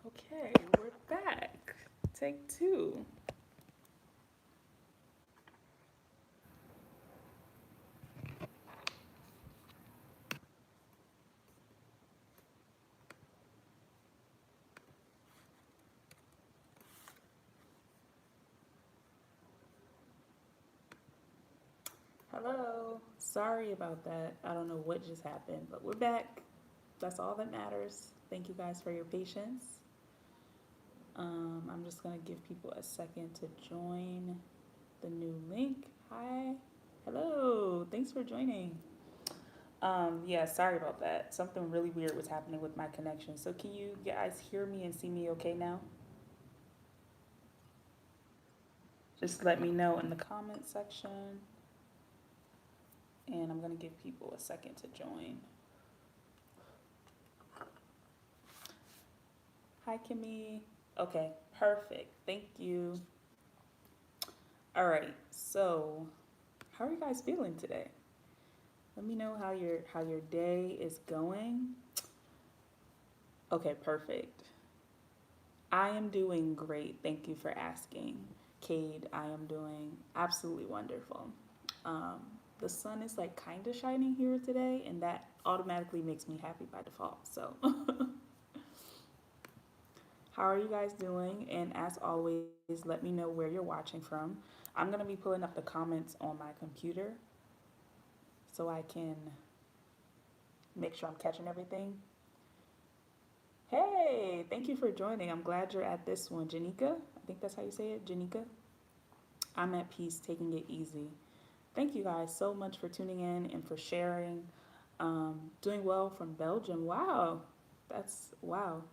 Okay, we're back. Take two. Hello. Sorry about that. I don't know what just happened, but we're back. That's all that matters. Thank you guys for your patience. I'm just going to give people a second to join the new link. Hi. Hello. Thanks for joining. Yeah, sorry about that. Something really weird was happening with my connection. So, can you guys hear me and see me okay now? Just let me know in the comment section. And I'm going to give people a second to join. Hi, Kimmy. Okay, perfect. Thank you. All right. So, how are you guys feeling today? Let me know how your day is going. Okay, perfect. I am doing great. Thank you for asking. Cade, I am doing absolutely wonderful. Um, the sun is like kind of shining here today, and that automatically makes me happy by default. So, how are you guys doing? And as always, let me know where you're watching from. I'm going to be pulling up the comments on my computer so I can make sure I'm catching everything. Hey, thank you for joining. I'm glad you're at this one. Janika, I think that's how you say it. Janika, I'm at peace, taking it easy. Thank you guys so much for tuning in and for sharing. Doing well from Belgium. Wow, that's wow.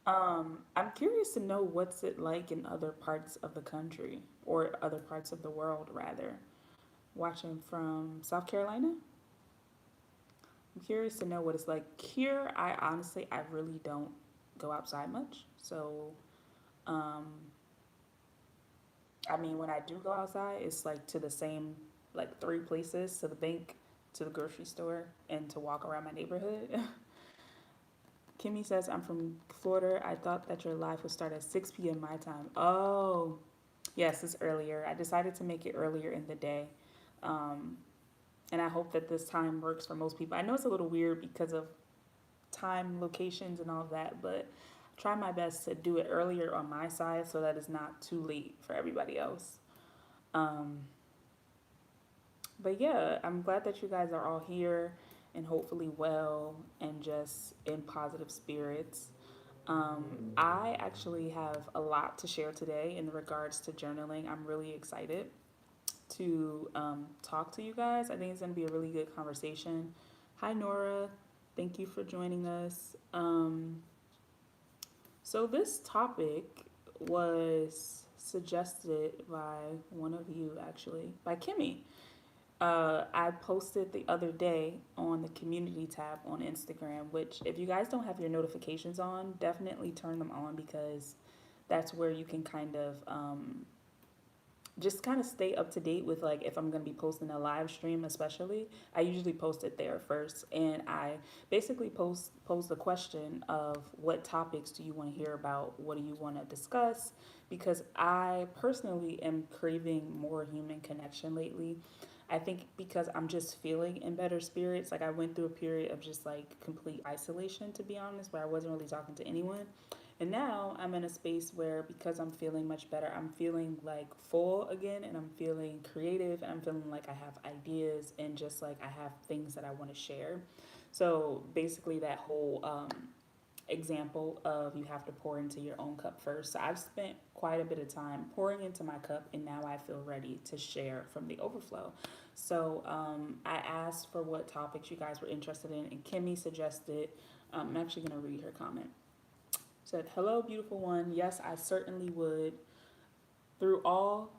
I'm curious to know what's it like in other parts of the country or other parts of the world, rather. Watching from South Carolina. I'm curious to know what it's like here. I really don't go outside much. So, um, I mean, when I do go outside, it's like to the same, like three places, to the bank, to the grocery store, and to walk around my neighborhood. Kimmy says, I'm from Florida. I thought that your live would start at 6 p.m. my time. Oh, yes, it's earlier. I decided to make it earlier in the day. Um, and I hope that this time works for most people. I know it's a little weird because of time, locations, and all of that, but try my best to do it earlier on my side so that it's not too late for everybody else. Um, but yeah, I'm glad that you guys are all here and hopefully well and just in positive spirits. I actually have a lot to share today in regards to journaling. I'm really excited to talk to you guys. I think it's going to be a really good conversation. Hi, Nora. Thank you for joining us. So, this topic was suggested by one of you, actually, by Kimmy. I posted the other day on the community tab on Instagram, which, if you guys don't have your notifications on, definitely turn them on because that's where you can kind of just kind of stay up to date with like if I'm going to be posting a live stream, especially. I usually post it there first, and I basically pose the question of what topics do you want to hear about, what do you want to discuss, because I personally am craving more human connection lately. I think because I'm just feeling in better spirits. Like I went through a period of just like complete isolation, to be honest, where I wasn't really talking to anyone. And now I'm in a space where, because I'm feeling much better, I'm feeling like full again, and I'm feeling creative, and I'm feeling like I have ideas and just like I have things that I want to share. So basically, that whole example of you have to pour into your own cup first. So I've spent quite a bit of time pouring into my cup, and now I feel ready to share from the overflow. So I asked for what topics you guys were interested in, and Kimmy suggested. I'm actually going to read her comment. Said, "Hello, beautiful one. Yes, I certainly would. Through all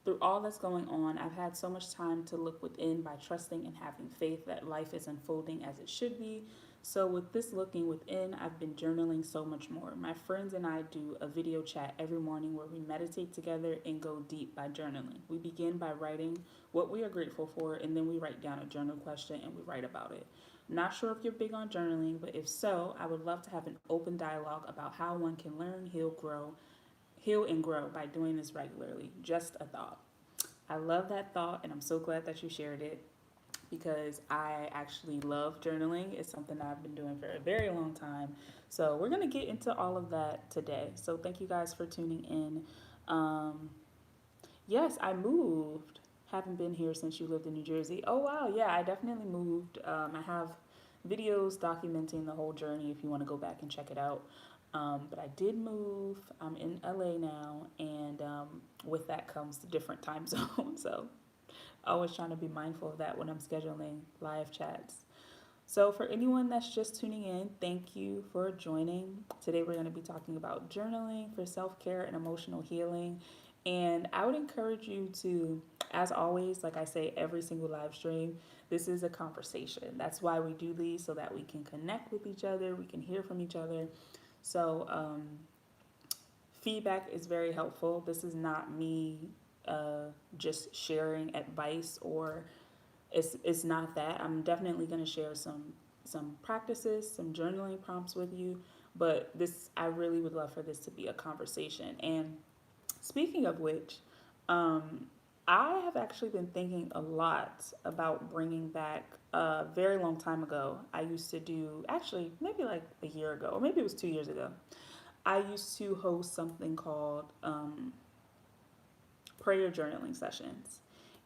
through all that's going on, I've had so much time to look within by trusting and having faith that life is unfolding as it should be. So with this looking within, I've been journaling so much more. My friends and I do a video chat every morning where we meditate together and go deep by journaling. We begin by writing what we are grateful for, and then we write down a journal question and we write about it. Not sure if you're big on journaling, but if so, I would love to have an open dialogue about how one can learn, heal and grow by doing this regularly. Just a thought. I love that thought, and I'm so glad that you shared it because I actually love journaling. It's something that I've been doing for a very long time. So, we're going to get into all of that today. So, thank you guys for tuning in. Um, yes, I moved. Haven't been here since you lived in New Jersey. Oh, wow. Yeah, I definitely moved. I have videos documenting the whole journey if you want to go back and check it out. But I did move. I'm in LA now, and with that comes the different time zone. So, always trying to be mindful of that when I'm scheduling live chats. So, for anyone that's just tuning in, thank you for joining. Today, we're going to be talking about journaling for self care and emotional healing. And I would encourage you to, as always, like I say every single live stream, this is a conversation. That's why we do these, so that we can connect with each other, we can hear from each other. So, feedback is very helpful. This is not me just sharing advice, or it's not that. I'm definitely going to share some practices, some journaling prompts with you, but this I really would love for this to be a conversation. And speaking of which, um, I have actually been thinking a lot about bringing back a very long time ago. I used to do, actually, maybe like a year ago, or maybe it was 2 years ago. I used to host something called prayer journaling sessions.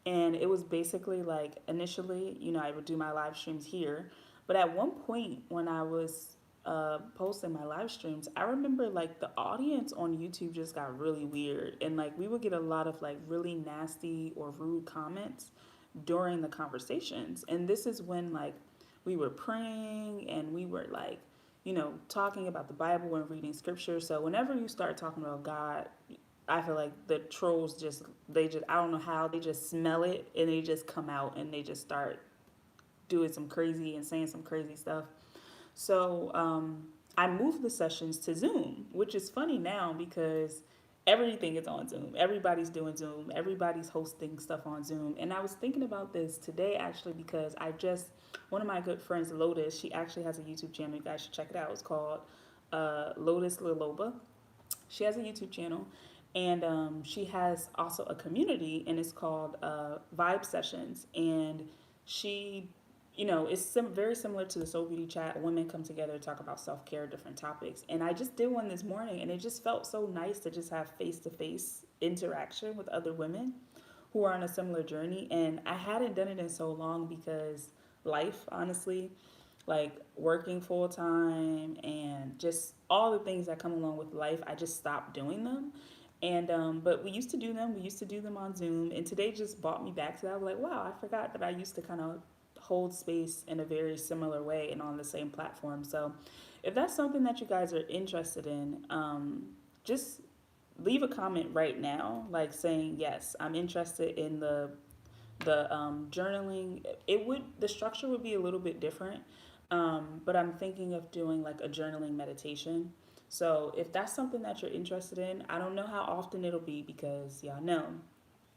And it was basically like initially, I would do my live streams here. But at one point when I was posting my live streams, I remember like the audience on YouTube just got really weird. And like we would get a lot of like really nasty or rude comments during the conversations. And this is when like we were praying and we were like, talking about the Bible and reading scripture. So whenever you start talking about God, I feel like the trolls I don't know how, they just smell it and they just come out and they just start doing some crazy and saying some crazy stuff. So I moved the sessions to Zoom, which is funny now because everything is on Zoom. Everybody's doing Zoom. Everybody's hosting stuff on Zoom. And I was thinking about this today actually because one of my good friends, Lotus, she actually has a YouTube channel. You guys should check it out. It's called Lotus Liloba. She has a YouTube channel, and she has also a community, and it's called Vibe Sessions. And she, it's very similar to the Soul Beauty Chat. Women come together to talk about self care, different topics. And I just did one this morning, and it just felt so nice to just have face to face interaction with other women who are on a similar journey. And I hadn't done it in so long because life, honestly, like working full time and just all the things that come along with life, I just stopped doing them. And but we used to do them. We used to do them on Zoom, and today just brought me back to that. I was like, wow, I forgot that I used to kind of hold space in a very similar way and on the same platform. So, if that's something that you guys are interested in, just leave a comment right now, like saying yes, I'm interested in the journaling. The structure would be a little bit different, but I'm thinking of doing like a journaling meditation. So if that's something that you're interested in, I don't know how often it'll be because y'all know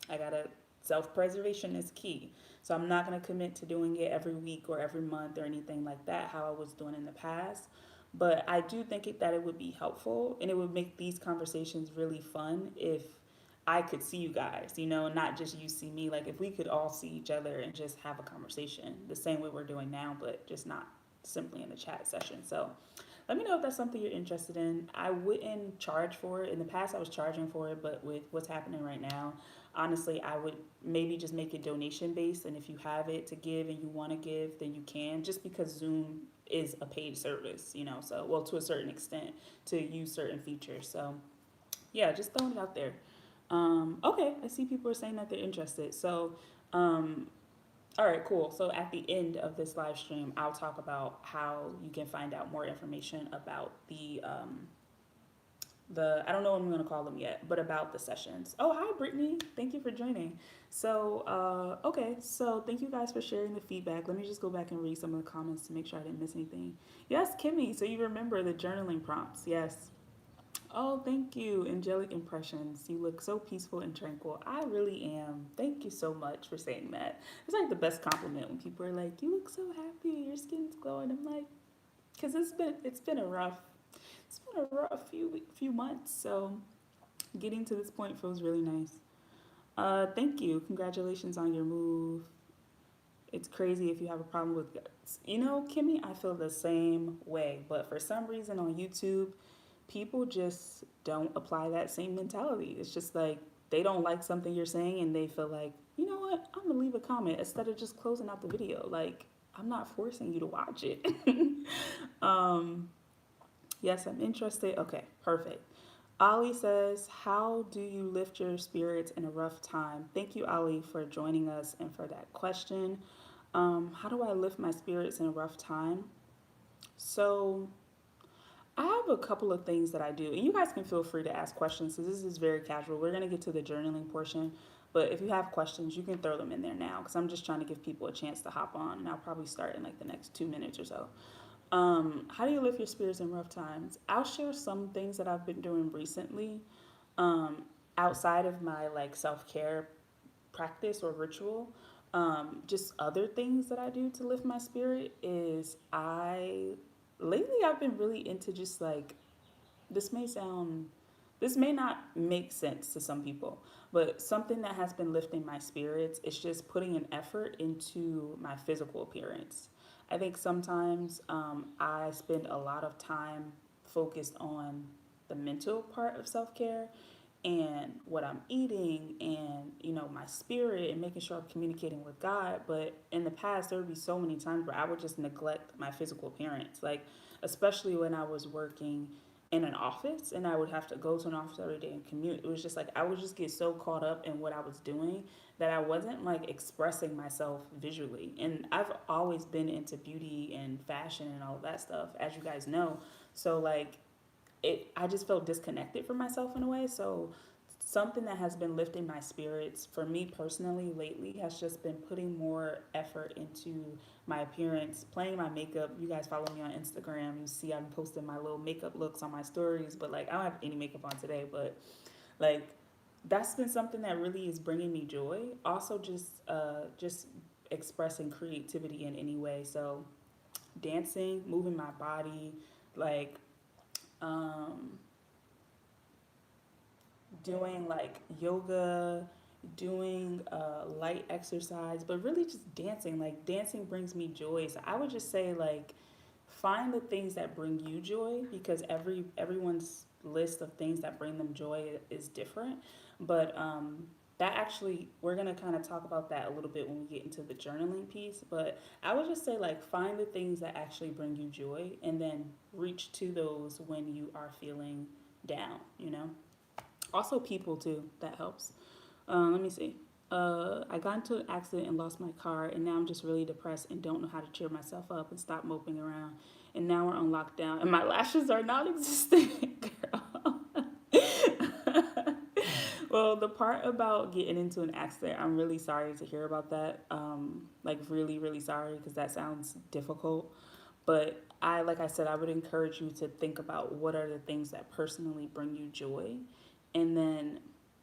I gotta self-preservation is key. So I'm not gonna commit to doing it every week or every month or anything like that, how I was doing in the past. But I do think that it would be helpful and it would make these conversations really fun if I could see you guys, not just you see me. Like if we could all see each other and just have a conversation the same way we're doing now, but just not simply in the chat session. So let me know if that's something you're interested in. I wouldn't charge for it. In the past, I was charging for it, but with what's happening right now, honestly, I would maybe just make it donation based. And if you have it to give and you want to give, then you can, just because Zoom is a paid service, so, well, to a certain extent to use certain features. So, yeah, just throwing it out there. Okay, I see people are saying that they're interested. So, all right, cool. So at the end of this live stream, I'll talk about how you can find out more information about the I don't know what I'm gonna call them yet, but about the sessions. Oh, hi, Brittany. Thank you for joining. So, okay. So thank you guys for sharing the feedback. Let me just go back and read some of the comments to make sure I didn't miss anything. Yes, Kimmy. So you remember the journaling prompts? Yes. Oh, thank you. Angelic impressions. You look so peaceful and tranquil. I really am. Thank you so much for saying that. It's like the best compliment when people are like, "You look so happy. Your skin's glowing." I'm like, because it's been a rough few months. So getting to this point feels really nice. Thank you. Congratulations on your move. It's crazy if you have a problem with guts. You know, Kimmy, I feel the same way. But for some reason on YouTube, people just don't apply that same mentality. It's just like they don't like something you're saying and they feel like, you know what, I'm gonna leave a comment instead of just closing out the video. Like, I'm not forcing you to watch it. um, yes, I'm interested. Okay, perfect. Ali says, how do you lift your spirits in a rough time? Thank you, Ali, for joining us and for that question. How do I lift my spirits in a rough time? So, I have a couple of things that I do, and you guys can feel free to ask questions. So this is very casual. We're gonna get to the journaling portion, but if you have questions, you can throw them in there now because I'm just trying to give people a chance to hop on, and I'll probably start in like the next 2 minutes or so. How do you lift your spirits in rough times? I'll share some things that I've been doing recently, um, outside of my like self care practice or ritual. Just other things that I do to lift my spirit is I lately I've been really into just like this may sound this may not make sense to some people, but something that has been lifting my spirits is just putting an effort into my physical appearance. I think sometimes I spend a lot of time focused on the mental part of self care and what I'm eating and my spirit and making sure I'm communicating with God. But in the past, there would be so many times where I would just neglect my physical appearance, like especially when I was working in an office and I would have to go to an office every day and commute. It was just like I would just get so caught up in what I was doing that I wasn't like expressing myself visually. And I've always been into beauty and fashion and all of that stuff, as you guys know. So like I just felt disconnected from myself in a way. So something that has been lifting my spirits for me personally lately has just been putting more effort into my appearance, playing my makeup. You guys follow me on Instagram, you see I'm posting my little makeup looks on my stories, but like I don't have any makeup on today, but like that's been something that really is bringing me joy. Also just expressing creativity in any way. So dancing, moving my body, like um, doing like yoga, doing light exercise, but really just dancing. Like dancing brings me joy. So I would just say like find the things that bring you joy because everyone's list of things that bring them joy is different. But that actually we're gonna kind of talk about that a little bit when we get into the journaling piece. But I would just say like find the things that actually bring you joy and then reach to those when you are feeling down. Also people too, that helps. Let me see. I got into an accident and lost my car, and now I'm just really depressed and don't know how to cheer myself up and stop moping around. And now we're on lockdown, and my lashes are non-existent, girl. Well, the part about getting into an accident, I'm really sorry to hear about that. Like really, really sorry because that sounds difficult. But like I said, I would encourage you to think about what are the things that personally bring you joy, and then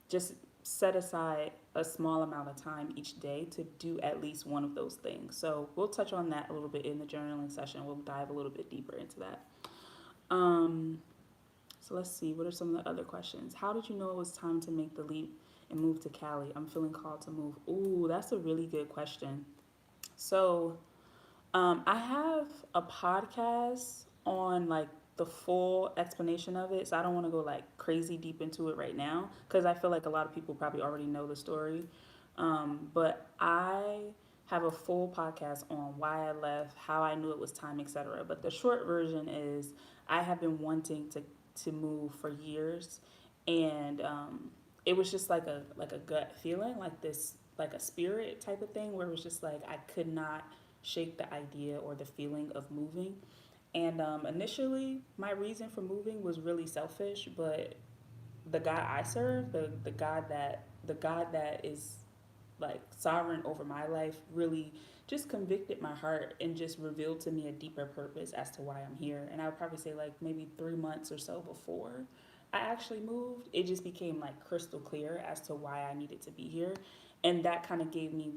just set aside a small amount of time each day to do at least one of those things. So we'll touch on that a little bit in the journaling session. We'll dive a little bit deeper into that. Um, so let's see, what are some of the other questions? How did you know it was time to make the leap and move to Cali? I'm feeling called to move. Ooh, that's a really good question. So I have a podcast on like the full explanation of it, so I don't want to go like crazy deep into it right now because I feel like a lot of people probably already know the story. But I have a full podcast on why I left, how I knew it was time, etc. But the short version is I have been wanting to move for years, and it was just like a gut feeling, like this like a spirit type of thing where it was just like I could not shake the idea or the feeling of moving. And initially, my reason for moving was really selfish, but the God I serve, the God that is like sovereign over my life, really just convicted my heart and just revealed to me a deeper purpose as to why I'm here. And I would probably say like maybe 3 months or so before. I actually moved, it just became like crystal clear as to why I needed to be here. And that kind of gave me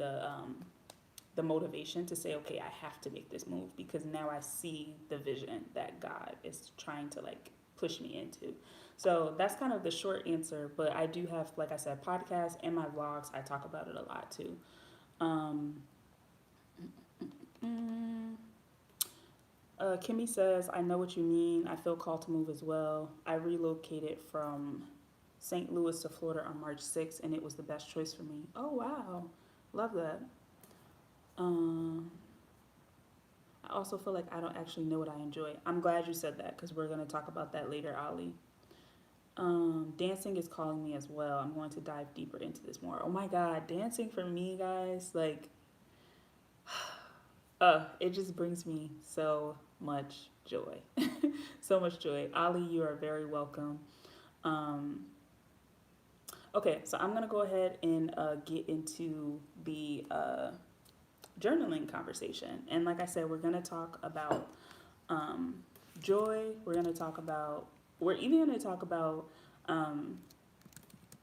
the motivation to say, okay, I have to make this move because now I see the vision that God is trying to like push me into. So that's kind of the short answer, but I do have, like I said, podcasts and my vlogs. I talk about it a lot too. Um, mm, Kimmy says, I know what you mean. I feel called to move as well. I relocated from St. Louis to Florida on March 6th, and it was the best choice for me. Oh, wow. Love that. Um, I also feel like I don't actually know what I enjoy. I'm glad you said that because we're going to talk about that later, Ali. Dancing is calling me as well. I'm going to dive deeper into this more. Oh my God, dancing for me, guys, like, it just brings me so much joy. So much joy. Ali, you are very welcome. Um, okay, so I'm going to go ahead and get into the journaling conversation. And like I said, we're going to talk about um, joy. We're even going to talk about um,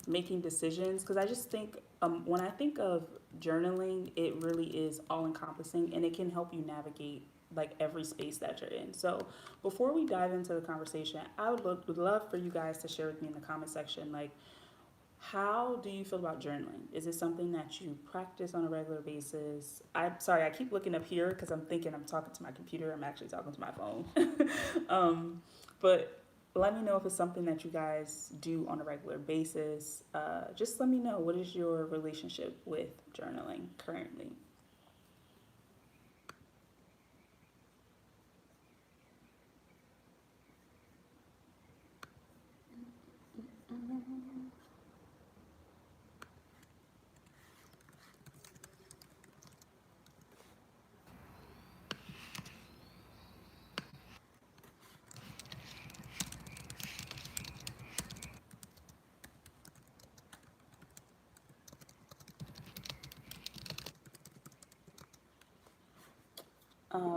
making decisions because I just think when I think of journaling, it really is all encompassing and it can help you navigate like every space that you're in. So before we dive into the conversation, I would love for you guys to share with me in the comment section, like, how do you feel about journaling? Is it something that you practice on a regular basis? I'm sorry, I keep looking up here because I'm thinking I'm talking to my computer. I'm actually talking to my phone. But let me know if it's something that you guys do on a regular basis. Just let me know, what is your relationship with journaling currently?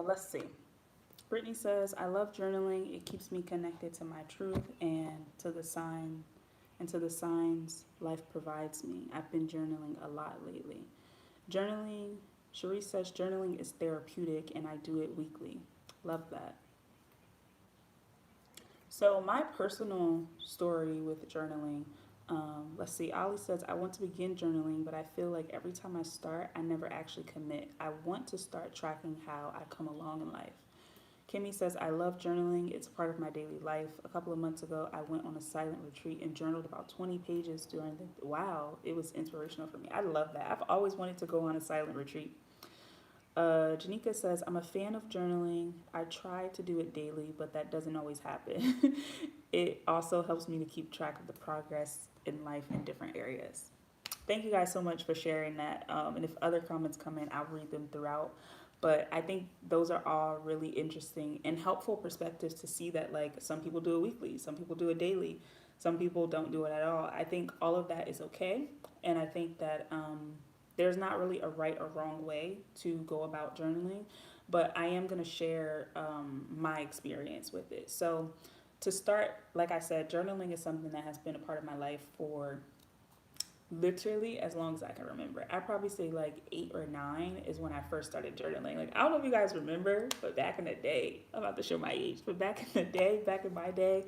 Let's see. Brittany says, I love journaling. It keeps me connected to my truth and to the signs life provides me. I've been journaling a lot lately. Journaling, Cherise says, journaling is therapeutic and I do it weekly. Love that. So, my personal story with journaling, let's see, Ali says, I want to begin journaling, but I feel like every time I start, I never actually commit. I want to start tracking how I come along in life. Kimmy says, I love journaling. It's part of my daily life. A couple of months ago, I went on a silent retreat and journaled about 20 pages during the, wow, it was inspirational for me. I love that. I've always wanted to go on a silent retreat. Janika says, I'm a fan of journaling. I try to do it daily, but that doesn't always happen. It also helps me to keep track of the progress in life in different areas. Thank you guys so much for sharing that. And if other comments come in, I'll read them throughout. But I think those are all really interesting and helpful perspectives to see that, like, some people do it weekly, some people do it daily, some people don't do it at all. I think all of that is okay. And I think that there's not really a right or wrong way to go about journaling, but I am going to share my experience with it. So, to start, like I said, journaling is something that has been a part of my life for literally as long as I can remember. I probably say like 8 or 9 is when I first started journaling. Like, I don't know if you guys remember, but back in the day, I'm about to show my age, but back in the day, back in my day,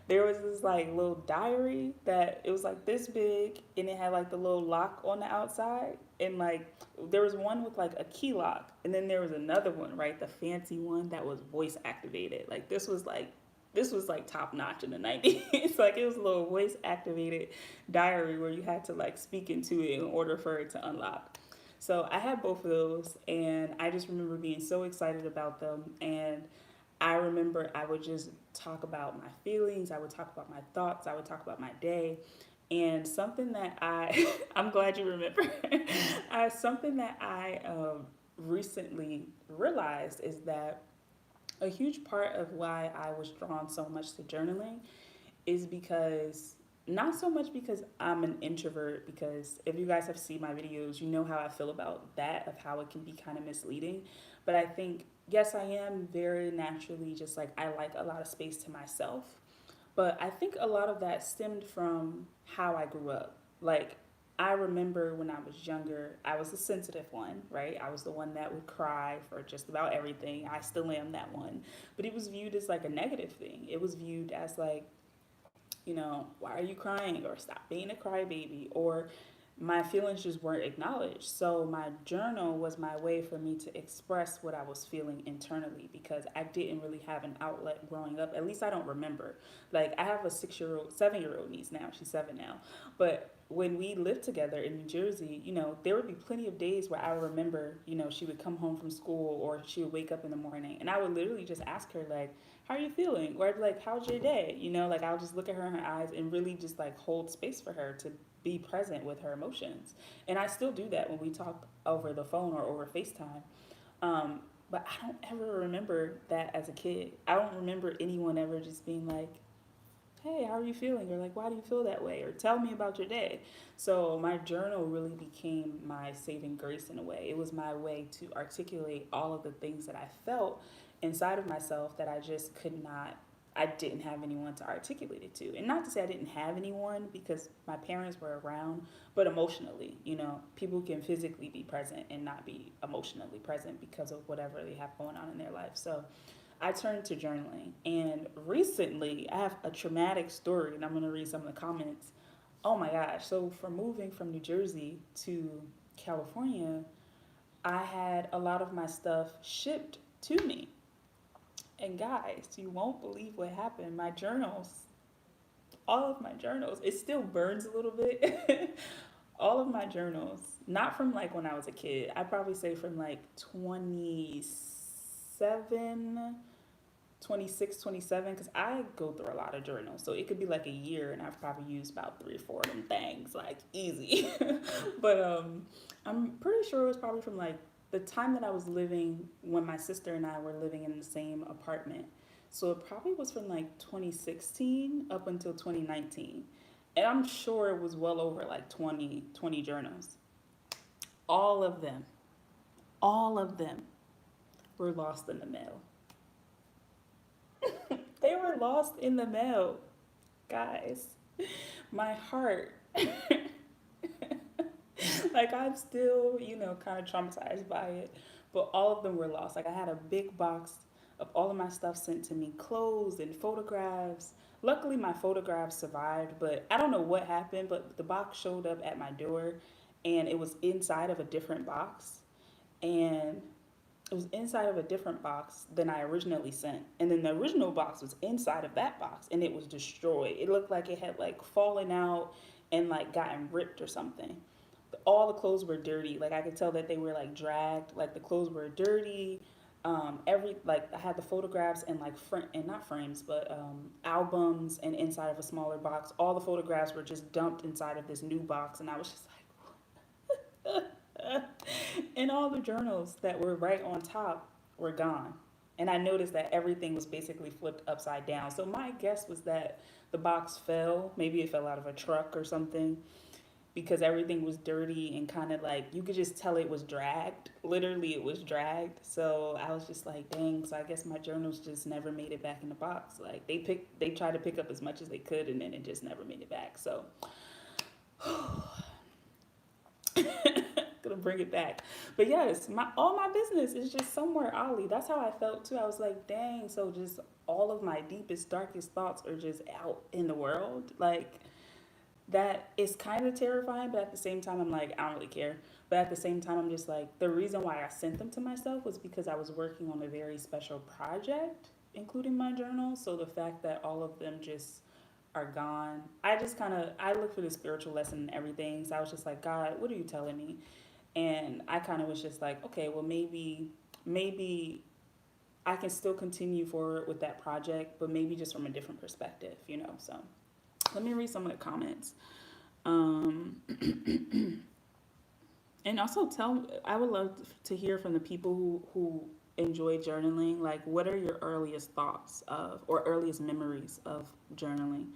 there was this like little diary that it was like this big and it had like the little lock on the outside. And like there was one with like a key lock, and then there was another one, right? The fancy one that was voice activated. Like this was like top notch in the 90s. Like it was a little voice activated diary where you had to like speak into it in order for it to unlock. So I had both of those, and I just remember being so excited about them. And I remember I would just talk about my feelings, I would talk about my thoughts, I would talk about my day. And something that I'm glad you remember, something that I recently realized is that a huge part of why I was drawn so much to journaling is because, not so much because I'm an introvert, because if you guys have seen my videos, you know how I feel about that, of how it can be kind of misleading. But I think, yes, I am very naturally just like, I like a lot of space to myself. But I think a lot of that stemmed from how I grew up. Like, I remember when I was younger, I was the sensitive one, right? I was the one that would cry for just about everything. I still am that one. But it was viewed as like a negative thing. It was viewed as like, why are you crying? Or stop being a crybaby. Or my feelings just weren't acknowledged. So my journal was my way for me to express what I was feeling internally because I didn't really have an outlet growing up. At least I don't remember. Like I have a 6-year-old, 7-year-old niece now. She's 7 now. But when we lived together in New Jersey, there would be plenty of days where I would remember, she would come home from school or she would wake up in the morning and I would literally just ask her like, how are you feeling? Or I'd be like, how's your day? Like I'll just look at her in her eyes and really just like hold space for her to be present with her emotions. And I still do that when we talk over the phone or over FaceTime. But I don't ever remember that as a kid. I don't remember anyone ever just being like, hey, how are you feeling? Or like, why do you feel that way? Or tell me about your day. So my journal really became my saving grace in a way. It was my way to articulate all of the things that I felt inside of myself that I didn't have anyone to articulate it to. And not to say I didn't have anyone because my parents were around, but emotionally, people can physically be present and not be emotionally present because of whatever they have going on in their life. So I turned to journaling. And recently, I have a traumatic story, and I'm going to read some of the comments. Oh my gosh. So, from moving from New Jersey to California, I had a lot of my stuff shipped to me. And guys, you won't believe what happened. My journals, all of my journals, it still burns a little bit. All of my journals, not from like when I was a kid, I probably say from like 27, 26, 27, because I go through a lot of journals. So it could be like a year and I've probably used about 3 or 4 of them things, like easy. But I'm pretty sure it was probably from like the time that I was living when my sister and I were living in the same apartment. So it probably was from like 2016 up until 2019. And I'm sure it was well over like 20 journals. All of them, all of them were lost in the mail. They were lost in the mail, guys. My heart. Like, I'm still, kind of traumatized by it. But all of them were lost. Like, I had a big box of all of my stuff sent to me, clothes and photographs. Luckily, my photographs survived, but I don't know what happened, but the box showed up at my door and it was inside of a different box. And it was inside of a different box than I originally sent. And then the original box was inside of that box and it was destroyed. It looked like it had like fallen out and like gotten ripped or something. All the clothes were dirty. Like I could tell that they were like dragged. Like the clothes were dirty. I had the photographs and like not frames, but albums and inside of a smaller box. All the photographs were just dumped inside of this new box, and I was just like, and all the journals that were right on top were gone. And I noticed that everything was basically flipped upside down. So my guess was that the box fell. Maybe it fell out of a truck or something because everything was dirty and kind of like you could just tell it was dragged. Literally, it was dragged. So I was just like, dang. So I guess my journals just never made it back in the box. Like they tried to pick up as much as they could, and then it just never made it back. So gonna bring it back. But yes, all my business is just somewhere Ollie. That's how I felt too. I was like, dang. So just all of my deepest, darkest thoughts are just out in the world. Like that is kind of terrifying, but at the same time, I'm like, I don't really care. But at the same time, I'm just like, the reason why I sent them to myself was because I was working on a very special project, including my journal. So the fact that all of them just are gone, I look for the spiritual lesson in everything. So I was just like, God, what are you telling me? And I kind of was just like, okay, well, maybe I can still continue forward with that project, but maybe just from a different perspective, So let me read some of the comments. And also I would love to hear from the people who enjoy journaling. Like, what are your earliest thoughts of, or earliest memories of journaling?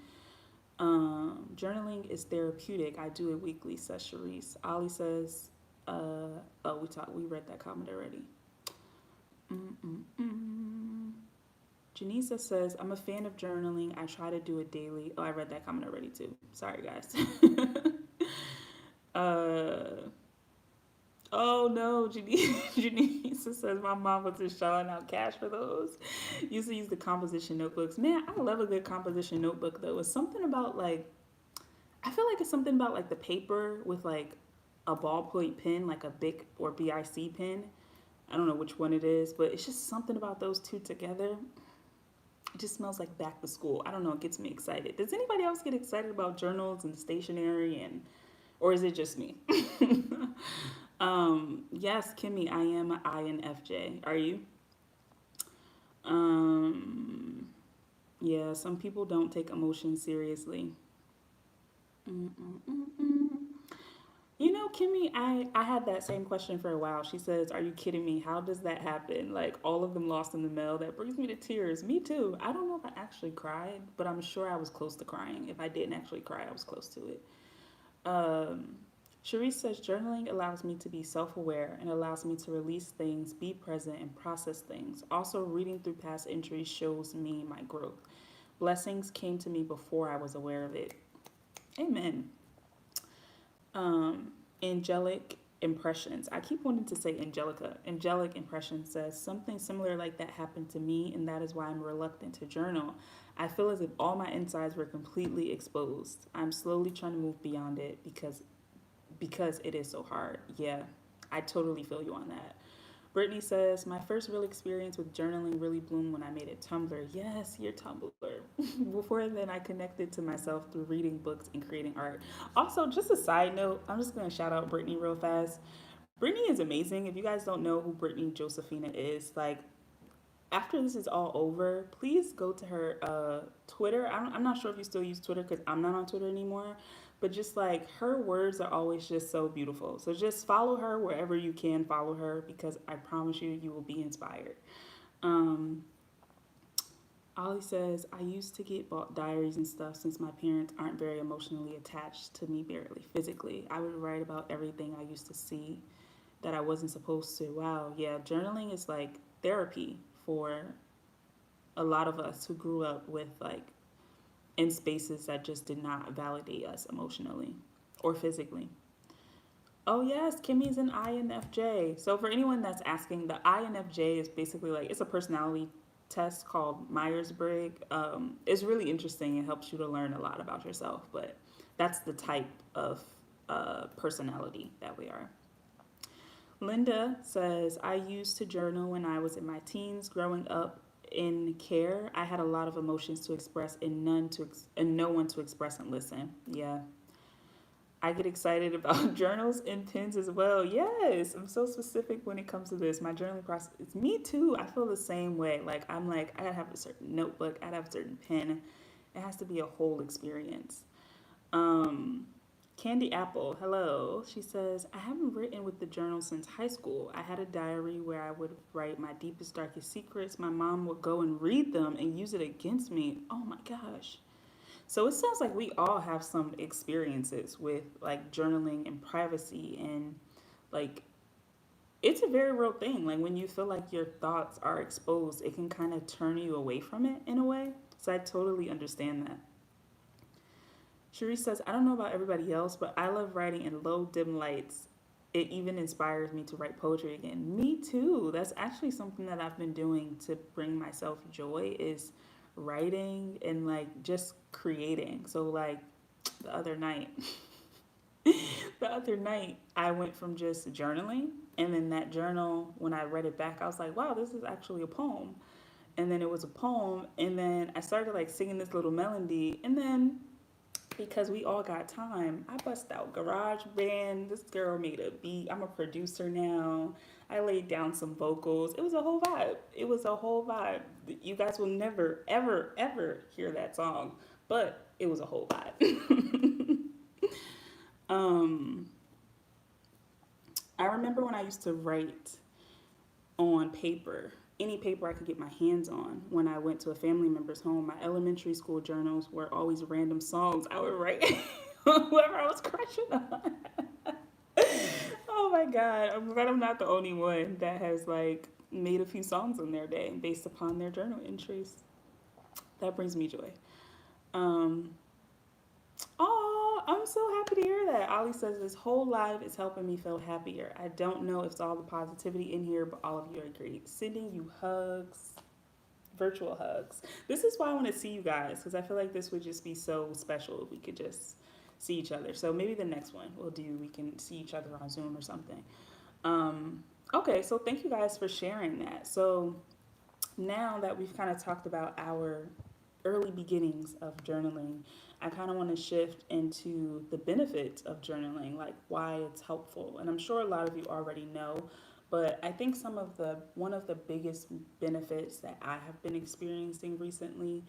Journaling is therapeutic. I do it weekly, says Sharice. Ollie says, we read that comment already. Janisa says, I'm a fan of journaling. I try to do it daily. Oh, I read that comment already too. Sorry, guys. uh, oh no, Janisa says, my mom was just shelling out cash for those. Used to use the composition notebooks. Man, I love a good composition notebook though. It's something about like, I feel like it's something about like the paper with like a ballpoint pen, like a Bic or BIC pen. I don't know which one it is, but it's just something about those two together. It just smells like back to school. I don't know, it gets me excited. Does anybody else get excited about journals and stationery, and or is it just me? Yes, Kimmy, I am an INFJ. Are you? Um, yeah, some people don't take emotions seriously. Mm-mm-mm-mm. You know, Kimmy, I had that same question for a while. She says, are you kidding me? How does that happen? Like, all of them lost in the mail. That brings me to tears. Me too. I don't know if I actually cried, but I'm sure I was close to crying. If I didn't actually cry, I was close to it. Um, Cherise says, journaling allows me to be self aware and allows me to release things, be present, and process things. Also, reading through past entries shows me my growth. Blessings came to me before I was aware of it. Amen. Angelic impressions. I keep wanting to say Angelica. Angelic impression says something similar like that happened to me, and that is why I'm reluctant to journal. I feel as if all my insides were completely exposed. I'm slowly trying to move beyond it because it is so hard. Yeah, I totally feel you on that. Brittany says, my first real experience with journaling really bloomed when I made a Tumblr. Yes, your Tumblr. Before then, I connected to myself through reading books and creating art. Also, just a side note, I'm just going to shout out Brittany real fast. Brittany is amazing. If you guys don't know who Brittany Josephina is, like, after this is all over, please go to her Twitter. I'm not sure if you still use Twitter because I'm not on Twitter anymore. But just like her words are always just so beautiful. So just follow her wherever you can follow her because I promise you, you will be inspired. Um, Ollie says, I used to get bought diaries and stuff since my parents aren't very emotionally attached to me barely physically. I would write about everything I used to see that I wasn't supposed to. Wow, yeah, journaling is like therapy for a lot of us who grew up with like in spaces that just did not validate us emotionally or physically. Oh yes, Kimmy's an INFJ. So for anyone that's asking, the INFJ is basically like it's a personality test called Myers-Briggs. It's really interesting. It helps you to learn a lot about yourself, but that's the type of personality that we are. Linda says, I used to journal when I was in my teens. Growing up in care, I had a lot of emotions to express and no one to express and listen. Yeah. I get excited about journals and pens as well. Yes, I'm so specific when it comes to this. My journaling process, it's me too. I feel the same way. Like I'm like, I gotta have a certain notebook, I gotta have a certain pen. It has to be a whole experience. Um, Candy Apple, hello. She says, I haven't written with the journal since high school. I had a diary where I would write my deepest, darkest secrets. My mom would go and read them and use it against me. Oh my gosh. So it sounds like we all have some experiences with like journaling and privacy and like it's a very real thing. Like when you feel like your thoughts are exposed, it can kind of turn you away from it in a way. So I totally understand that. Cherise says, I don't know about everybody else, but I love writing in low, dim lights. It even inspires me to write poetry again. Me too. That's actually something that I've been doing to bring myself joy is writing and like just creating. So like the other night, the other night I went from just journaling and then that journal when I read it back I was like, wow, this is actually a poem. And then it was a poem and then I started like singing this little melody and then because we all got time, I bust out GarageBand. This girl made a beat. I'm a producer now. I laid down some vocals. It was a whole vibe. It was a whole vibe. You guys will never, ever, ever hear that song, but it was a whole vibe. um, I remember when I used to write on paper, any paper I could get my hands on. When I went to a family member's home, my elementary school journals were always random songs I would write whoever I was crushing on. Oh my god, I'm glad I'm not the only one that has like made a few songs in their day based upon their journal entries. That brings me joy. Um, Oh, I'm so happy to hear that. Ali says this whole live is helping me feel happier. I don't know if it's all the positivity in here, but all of you are great. Sending you hugs, virtual hugs. This is why I want to see you guys because I feel like this would just be so special if we could just see each other. So maybe the next one we can see each other on Zoom or something. Um, okay, so thank you guys for sharing that. So now that we've kind of talked about our early beginnings of journaling, I kind of want to shift into the benefits of journaling, like why it's helpful. And I'm sure a lot of you already know, but I think one of the biggest benefits that I have been experiencing recently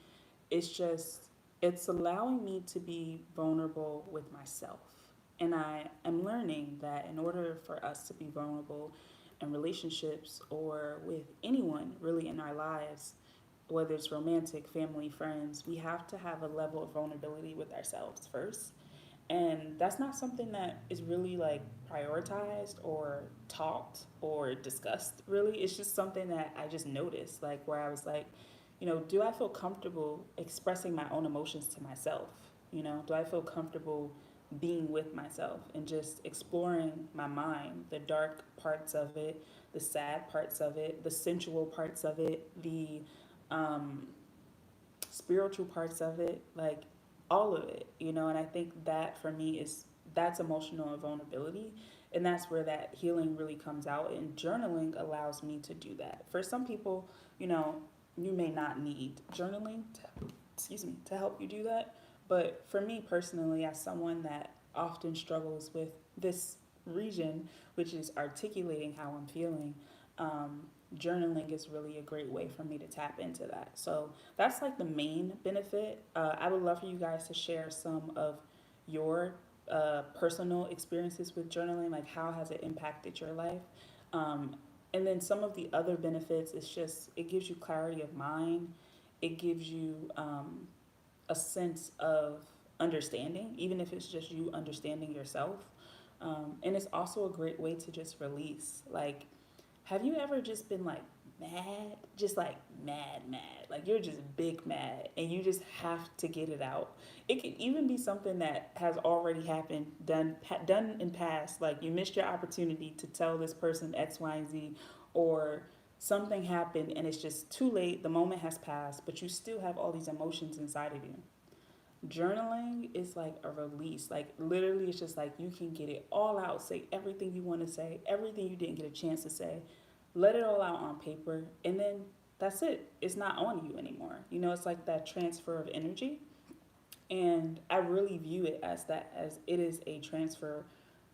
is just it's allowing me to be vulnerable with myself. And I am learning that in order for us to be vulnerable in relationships or with anyone really in our lives, whether it's romantic, family, friends, we have to have a level of vulnerability with ourselves first. And that's not something that is really like prioritized or taught or discussed, really. It's just something that I just noticed, like where I was like, do I feel comfortable expressing my own emotions to myself? Do I feel comfortable being with myself and just exploring my mind, the dark parts of it, the sad parts of it, the sensual parts of it, the um, spiritual parts of it, like all of it, And I think that for me that's emotional vulnerability, and that's where that healing really comes out. And journaling allows me to do that. For some people, you may not need journaling to help you do that. But for me personally, as someone that often struggles with this region, which is articulating how I'm feeling, um, journaling is really a great way for me to tap into that. So that's like the main benefit. I would love for you guys to share some of your personal experiences with journaling, like how has it impacted your life? Um, and then some of the other benefits is just it gives you clarity of mind. It gives you a sense of understanding, even if it's just you understanding yourself. And it's also a great way to just release. Like, have you ever just been like mad? Just like mad. Like you're just big mad and you just have to get it out. It can even be something that has already happened, done in past. Like you missed your opportunity to tell this person X, Y, and Z, or something happened and it's just too late. The moment has passed, but you still have all these emotions inside of you. Journaling is like a release. Like literally it's just like you can get it all out, say everything you want to say, everything you didn't get a chance to say, let it all out on paper, and then that's it. It's not on you anymore. It's like that transfer of energy. And I really view it as that, as it is a transfer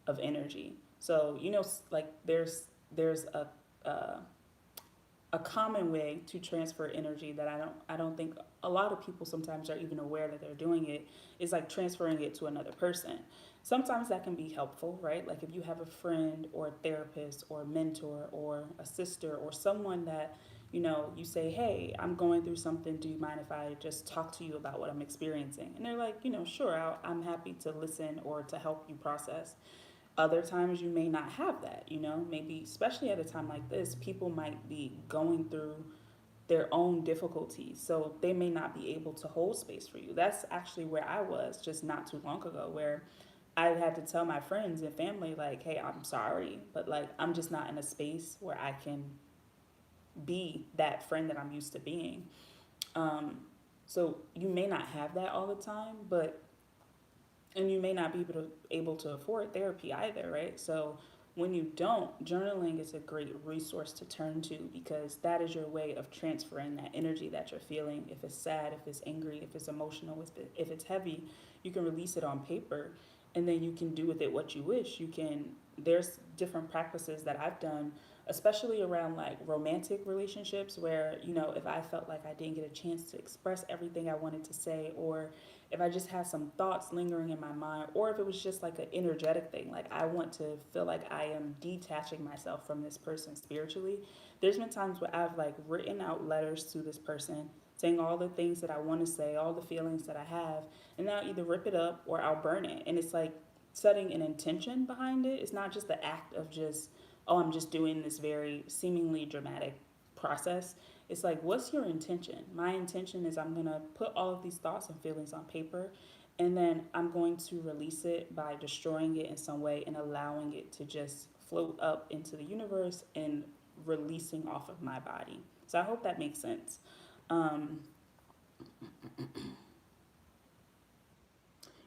of energy. So like there's a common way to transfer energy that I don't think a lot of people sometimes are even aware that they're doing it, is like transferring it to another person. Sometimes that can be helpful, right? Like if you have a friend or a therapist or a mentor or a sister or someone that you say, hey, I'm going through something, do you mind if I just talk to you about what I'm experiencing? And they're like, sure, I'm happy to listen or to help you process. Other times you may not have that, maybe especially at a time like this, people might be going through their own difficulties. So they may not be able to hold space for you. That's actually where I was just not too long ago, where I had to tell my friends and family, like, hey, I'm sorry, but like, I'm just not in a space where I can be that friend that I'm used to being. Um, so you may not have that all the time, and you may not be able to afford therapy either, right? So when you don't, journaling is a great resource to turn to, because that is your way of transferring that energy that you're feeling. If it's sad, if it's angry, if it's emotional, if it's heavy, you can release it on paper, and then you can do with it what you wish. There's different practices that I've done, especially around like romantic relationships, where, if I felt like I didn't get a chance to express everything I wanted to say, or if I just had some thoughts lingering in my mind, or if it was just like an energetic thing, like I want to feel like I am detaching myself from this person spiritually. There's been times where I've like written out letters to this person saying all the things that I want to say, all the feelings that I have, and then I'll either rip it up or I'll burn it. And it's like setting an intention behind it. It's not just the act of just, oh, I'm just doing this very seemingly dramatic process. It's like, what's your intention? My intention is I'm going to put all of these thoughts and feelings on paper, and then I'm going to release it by destroying it in some way and allowing it to just float up into the universe and releasing off of my body. So I hope that makes sense. Um,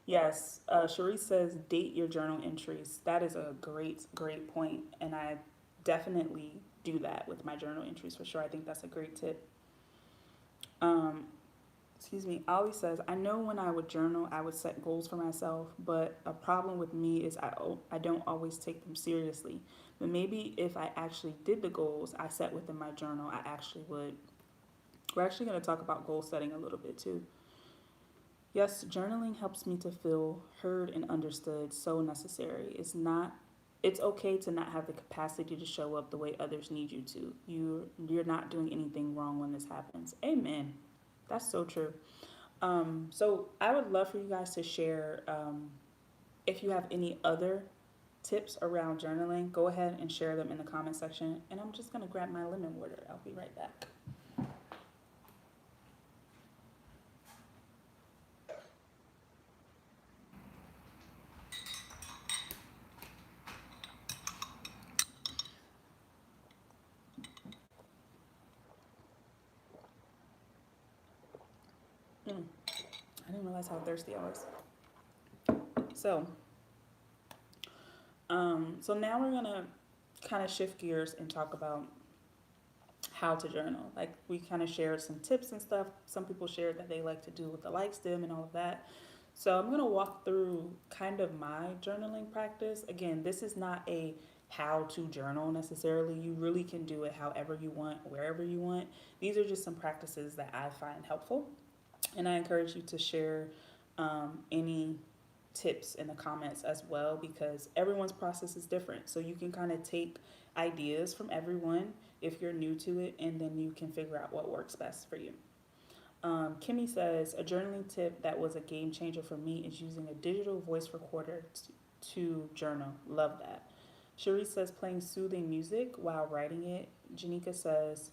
yes, Cherise says date your journal entries. That is a great point, and I definitely do that with my journal entries for sure. I think that's a great tip. Um, excuse me, Ollie says, I know when I would journal, I would set goals for myself, but a problem with me is I don't always take them seriously. But maybe if I actually did the goals I set within my journal, I actually would. We're actually going to talk about goal setting a little bit too. Yes, journaling helps me to feel heard and understood. So necessary. It's okay to not have the capacity to show up the way others need you to. You're not doing anything wrong when this happens. Amen. That's so true. So I would love for you guys to share if you have any other tips around journaling. Go ahead and share them in the comment section. And I'm just gonna grab my lemon water. I'll be right back. Mm, I didn't realize how thirsty I was. So, so now we're gonna kind of shift gears and talk about how to journal. Like we kind of shared some tips and stuff. Some people shared that they like to do with the light stem and all of that. So I'm gonna walk through kind of my journaling practice. Again, this is not a how to journal necessarily. You really can do it however you want, wherever you want. These are just some practices that I find helpful, and I encourage you to share any tips in the comments as well, because everyone's process is different. So you can kind of take ideas from everyone if you're new to it, and then you can figure out what works best for you. Kimmy says, a journaling tip that was a game changer for me is using a digital voice recorder to journal. Love that. Cherie says, playing soothing music while writing it. Janika says,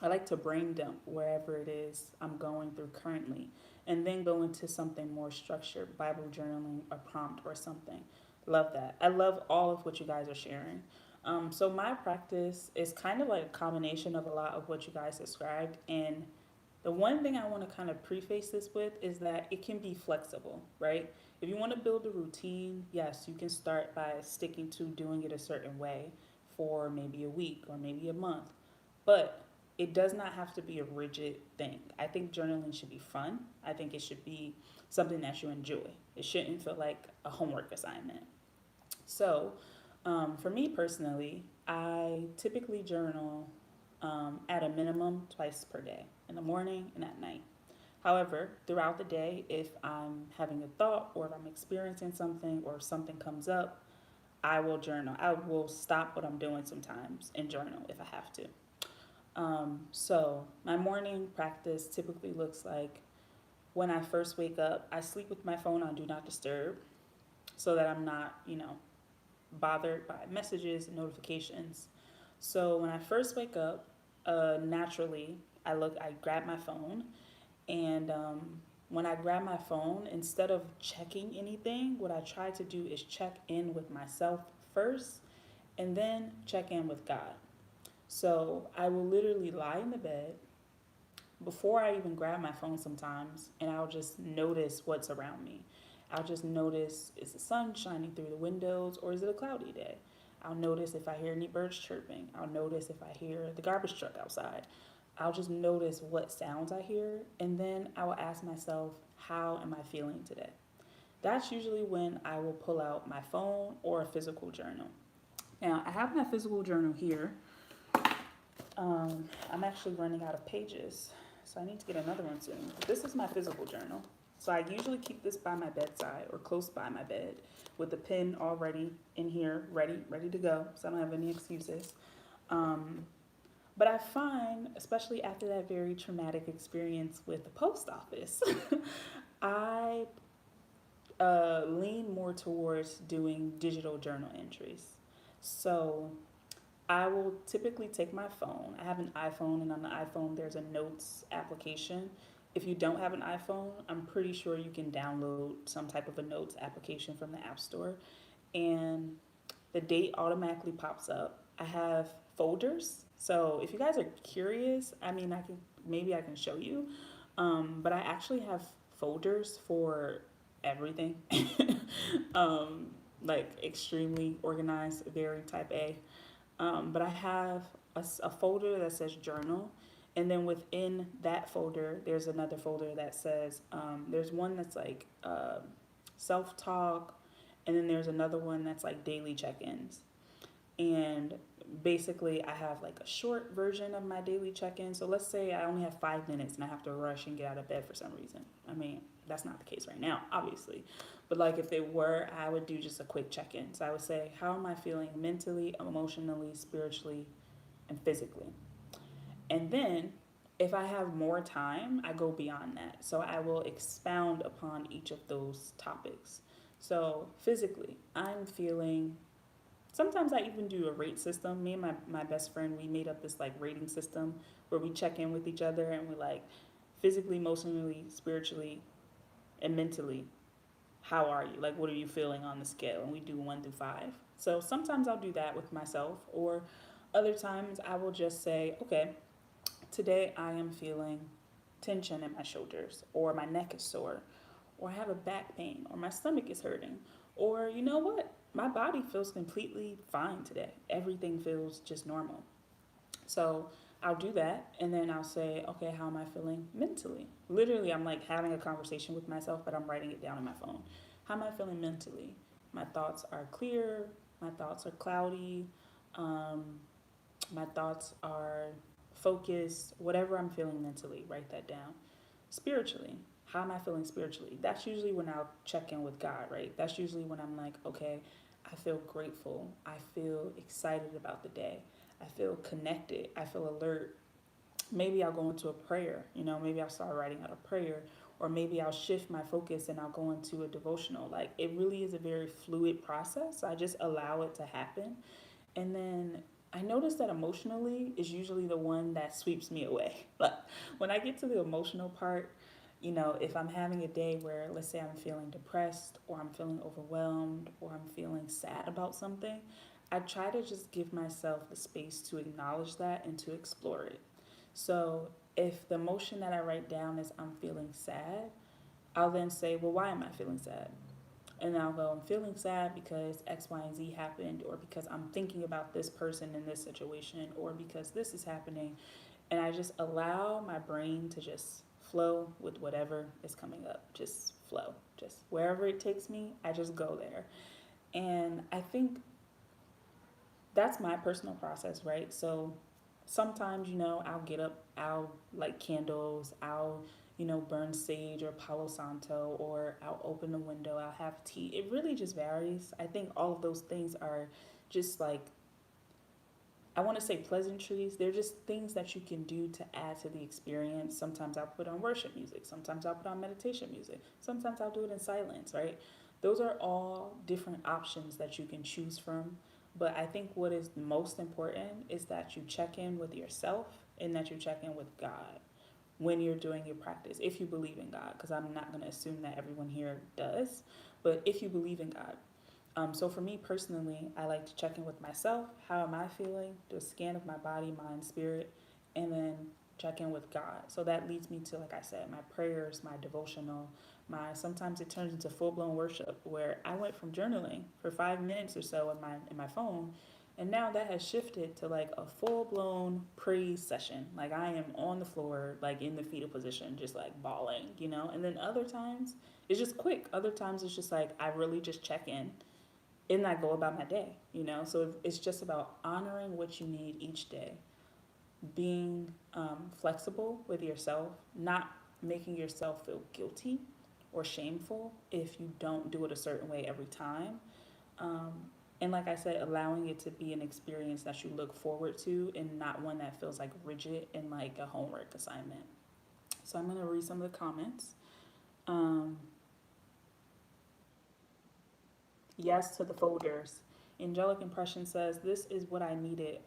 I like to brain dump wherever it is I'm going through currently, and then go into something more structured, Bible journaling, a prompt, or something. Love that. I love all of what you guys are sharing. So my practice is kind of like a combination of a lot of what you guys described. And the one thing I want to kind of preface this with is that it can be flexible, right? If you want to build a routine, yes, you can start by sticking to doing it a certain way for maybe a week or maybe a month. But it does not have to be a rigid thing. I think journaling should be fun. I think it should be something that you enjoy. It shouldn't feel like a homework assignment. So, for me personally, I typically journal at a minimum twice per day, in the morning and at night. However, throughout the day, if I'm having a thought or if I'm experiencing something or if something comes up, I will journal. I will stop what I'm doing sometimes and journal if I have to. So my morning practice typically looks like when I first wake up, I sleep with my phone on Do Not Disturb so that I'm not, bothered by messages and notifications. So when I first wake up, naturally, I grab my phone, and when I grab my phone, instead of checking anything, what I try to do is check in with myself first and then check in with God. So I will literally lie in the bed before I even grab my phone sometimes, and I'll just notice what's around me. I'll just notice, is the sun shining through the windows or is it a cloudy day? I'll notice if I hear any birds chirping. I'll notice if I hear the garbage truck outside. I'll just notice what sounds I hear, and then I will ask myself, how am I feeling today? That's usually when I will pull out my phone or a physical journal. Now, I have my physical journal here. I'm actually running out of pages, so I need to get another one soon. But this is my physical journal. So I usually keep this by my bedside or close by my bed with a pen already in here, ready to go, so I don't have any excuses. But I find, especially after that very traumatic experience with the post office, I lean more towards doing digital journal entries. So I will typically take my phone. I have an iPhone, and on the iPhone, there's a notes application. If you don't have an iPhone, I'm pretty sure you can download some type of a notes application from the App Store, and the date automatically pops up. I have folders. So if you guys are curious, I mean, I can show you. But I actually have folders for everything. um, like extremely organized, very type A. But I have a folder that says journal. And then within that folder, there's another folder that says, there's one that's like self talk. And then there's another one that's like daily check ins. And basically, I have like a short version of my daily check in. So let's say I only have 5 minutes and I have to rush and get out of bed for some reason. I mean, that's not the case right now, obviously. But like if it were, I would do just a quick check in. So I would say, how am I feeling mentally, emotionally, spiritually, and physically? And then if I have more time, I go beyond that. So I will expound upon each of those topics. So physically, I'm feeling, sometimes I even do a rate system. Me and my best friend, we made up this like rating system where we check in with each other and we like physically, emotionally, spiritually, and mentally, how are you? Like, what are you feeling on the scale? And we do 1 through 5. So sometimes I'll do that with myself, or other times I will just say, okay, today I am feeling tension in my shoulders, or my neck is sore, or I have a back pain, or my stomach is hurting, or you know what? My body feels completely fine today. Everything feels just normal. So I'll do that, and then I'll say, okay, how am I feeling mentally? Literally, I'm like having a conversation with myself, but I'm writing it down in my phone. How am I feeling mentally? My thoughts are clear, my thoughts are cloudy, um, my thoughts are focused, whatever I'm feeling mentally, write that down. Spiritually, how am I feeling spiritually? That's usually when I'll check in with God, right? That's usually when I'm like, okay, I feel grateful. I feel excited about the day. I feel connected. I feel alert. Maybe I'll go into a prayer, maybe I'll start writing out a prayer, or maybe I'll shift my focus and I'll go into a devotional. Like it really is a very fluid process. I just allow it to happen. And then I notice that emotionally is usually the one that sweeps me away. But when I get to the emotional part, if I'm having a day where, let's say, I'm feeling depressed or I'm feeling overwhelmed or I'm feeling sad about something, I try to just give myself the space to acknowledge that and to explore it. So if the emotion that I write down is I'm feeling sad, I'll then say, well, why am I feeling sad? And I'll go, I'm feeling sad because X, Y, and Z happened, or because I'm thinking about this person in this situation, or because this is happening. And I just allow my brain to just flow with whatever is coming up. Just flow. Just wherever it takes me, I just go there. And I think that's my personal process, right? So sometimes, I'll get up, I'll light candles, I'll, burn sage or Palo Santo, or I'll open the window, I'll have tea. It really just varies. I think all of those things are just like, I want to say pleasantries. They're just things that you can do to add to the experience. Sometimes I'll put on worship music. Sometimes I'll put on meditation music. Sometimes I'll do it in silence, right? Those are all different options that you can choose from. But I think what is most important is that you check in with yourself and that you check in with God when you're doing your practice, if you believe in God, because I'm not going to assume that everyone here does, but if you believe in God. So for me personally, I like to check in with myself. How am I feeling? Do a scan of my body, mind, spirit, and then check in with God. So that leads me to, like I said, my prayers, my devotional, sometimes it turns into full blown worship where I went from journaling for 5 minutes or so in my phone, and now that has shifted to like a full blown praise session. Like I am on the floor, like in the fetal position, just like bawling. And then other times it's just quick. Other times it's just like I really just check in and I go about my day. So it's just about honoring what you need each day, being flexible with yourself, not making yourself feel guilty or shameful if you don't do it a certain way every time. Um, and like I said, allowing it to be an experience that you look forward to and not one that feels like rigid and like a homework assignment. So I'm going to read some of the comments. Um, yes to the folders. Angelic Impression says, "This is what I needed.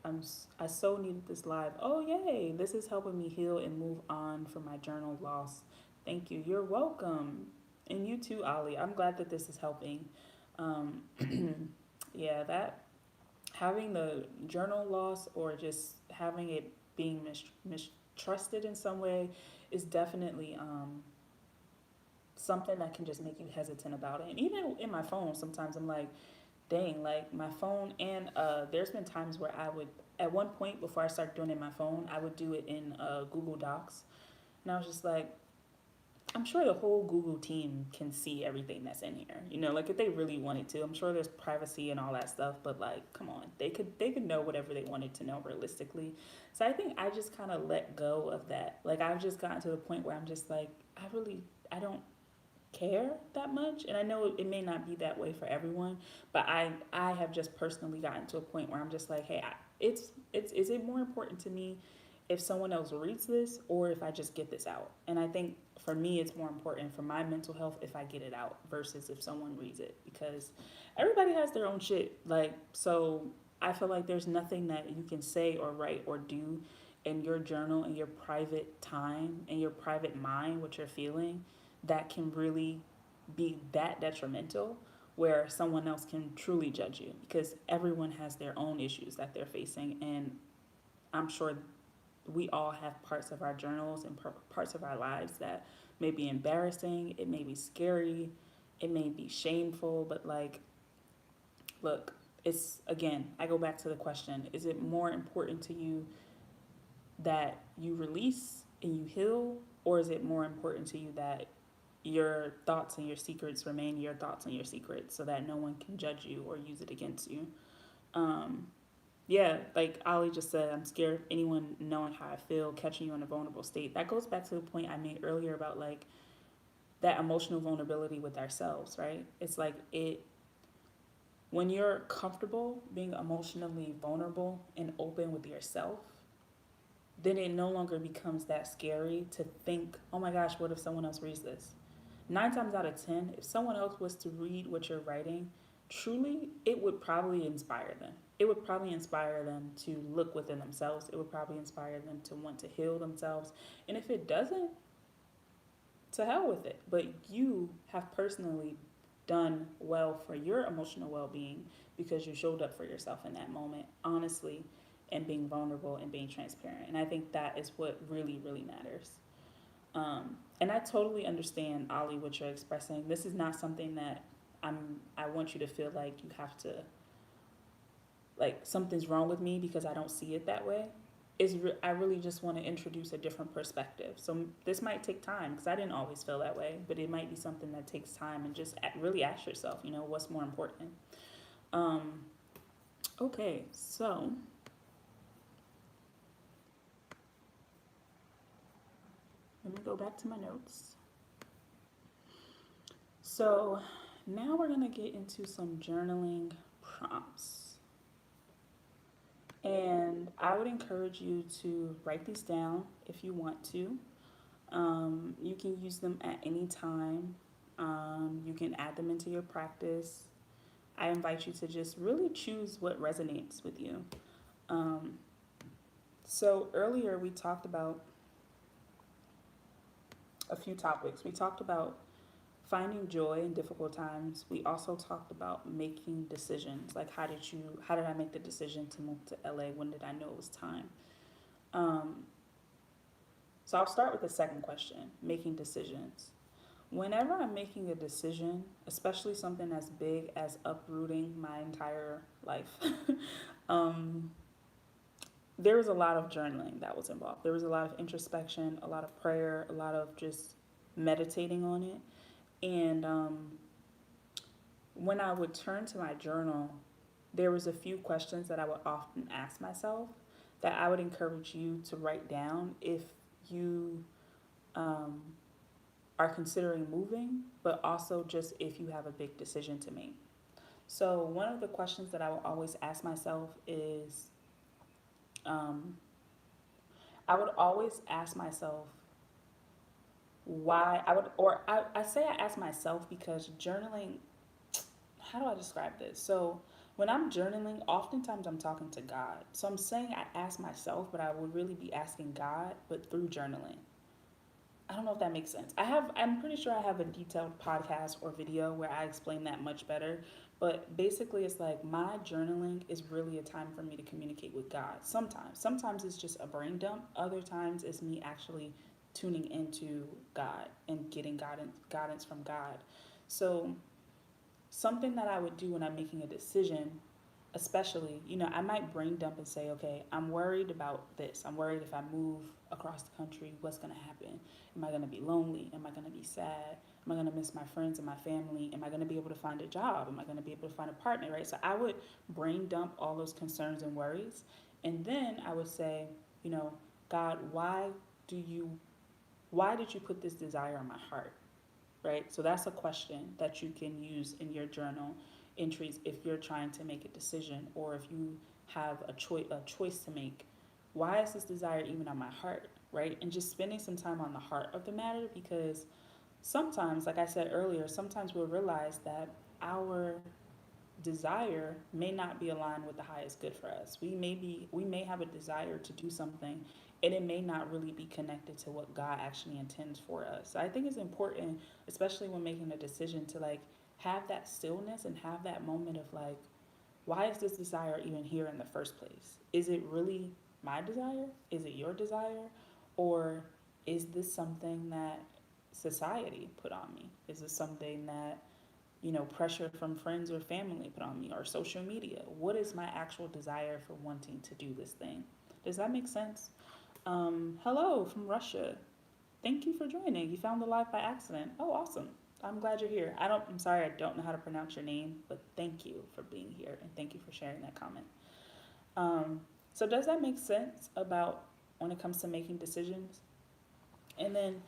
I so needed this live. Oh yay! This is helping me heal and move on from my journal loss. Thank you. You're welcome. And you too, Ali. I'm glad that this is helping. Um, yeah, that having the journal loss or just having it being mistrusted in some way is definitely something that can just make you hesitant about it. And even in my phone, sometimes I'm like, dang, like my phone. And there's been times where I would, at one point before I started doing it in my phone, I would do it in Google Docs. And I was just like, I'm sure the whole Google team can see everything that's in here. You know, like if they really wanted to, I'm sure there's privacy and all that stuff. But like, come on, they could know whatever they wanted to know realistically. So I think I just kind of let go of that. Like I've just gotten to the point where I'm just like, I don't care that much, and I know it may not be that way for everyone, but I have just personally gotten to a point where I'm just like, hey, it's is it more important to me if someone else reads this or if I just get this out? And I think for me it's more important for my mental health if I get it out versus if someone reads it, because everybody has their own shit. Like, so I feel like there's nothing that you can say or write or do in your journal, in your private time, in your private mind, what you're feeling, that can really be that detrimental where someone else can truly judge you, because everyone has their own issues that they're facing. And I'm sure we all have parts of our journals and parts of our lives that may be embarrassing, it may be scary, it may be shameful, but like, look, it's again, I go back to the question, is it more important to you that you release and you heal, or is it more important to you that your thoughts and your secrets remain your thoughts and your secrets so that no one can judge you or use it against you? Um, yeah, like Ali just said, I'm scared of anyone knowing how I feel, catching you in a vulnerable state. That goes back to the point I made earlier about like that emotional vulnerability with ourselves, right? It's like when you're comfortable being emotionally vulnerable and open with yourself, then it no longer becomes that scary to think, oh my gosh, what if someone else reads this? 9 times out of 10, if someone else was to read what you're writing, truly, it would probably inspire them. It would probably inspire them to look within themselves. It would probably inspire them to want to heal themselves. And if it doesn't, to hell with it. But you have personally done well for your emotional well being because you showed up for yourself in that moment, honestly, and being vulnerable and being transparent. And I think that is what really, really matters. And I totally understand, Ali, what you're expressing. This is not something that I want you to feel like you have to, like something's wrong with me because I don't see it that way. I really just want to introduce a different perspective. So this might take time because I didn't always feel that way, but it might be something that takes time, and just really ask yourself, you know, what's more important. Um, okay, so let me go back to my notes. So now we're going to get into some journaling prompts. And I would encourage you to write these down if you want to. You can use them at any time. You can add them into your practice. I invite you to just really choose what resonates with you. So earlier we talked about a few topics. We talked about finding joy in difficult times. We also talked about making decisions. Like how did I make the decision to move to LA? When did I know it was time? So I'll start with the second question, making decisions. Whenever I'm making a decision, especially something as big as uprooting my entire life, there was a lot of journaling that was involved. There was a lot of introspection, a lot of prayer, a lot of just meditating on it. And when I would turn to my journal, there was a few questions that I would often ask myself that I would encourage you to write down if you are considering moving, but also just if you have a big decision to make. So one of the questions that I will always ask myself is, I would always ask myself why I say I ask myself because journaling, how do I describe this? So When I'm journaling, oftentimes I'm talking to God. So I'm saying I ask myself, but I would really be asking God, but through journaling. I don't know if that makes sense. I'm pretty sure I have a detailed podcast or video where I explain that much better. But basically, it's like my journaling is really a time for me to communicate with God. Sometimes it's just a brain dump. Other times it's me actually tuning into God and getting guidance from God. So something that I would do when I'm making a decision, especially, I might brain dump and say, okay, I'm worried about this. I'm worried if I move across the country, what's going to happen? Am I going to be lonely? Am I going to be sad? Am I going to miss my friends and my family? Am I going to be able to find a job? Am I going to be able to find a partner, right? So I would brain dump all those concerns and worries. And then I would say, God, why did you put this desire in my heart? Right? So that's a question that you can use in your journal entries if you're trying to make a decision or if you have a choice to make. Why is this desire even on my heart? Right? And just spending some time on the heart of the matter, because sometimes, like I said earlier, sometimes we'll realize that our desire may not be aligned with the highest good for us. We may have a desire to do something and it may not really be connected to what God actually intends for us. So I think it's important, especially when making a decision, to like have that stillness and have that moment of like, why is this desire even here in the first place? Is it really my desire? Is it your desire? Or is this something that society put on me? Is this something that pressure from friends or family put on me, or social media? What is my actual desire for wanting to do this thing? Does that make sense? Hello from Russia. Thank you for joining. You found the live by accident. Oh, awesome. I'm glad you're here. I'm sorry, I don't know how to pronounce your name, but thank you for being here and thank you for sharing that comment. So does that make sense about when it comes to making decisions? And then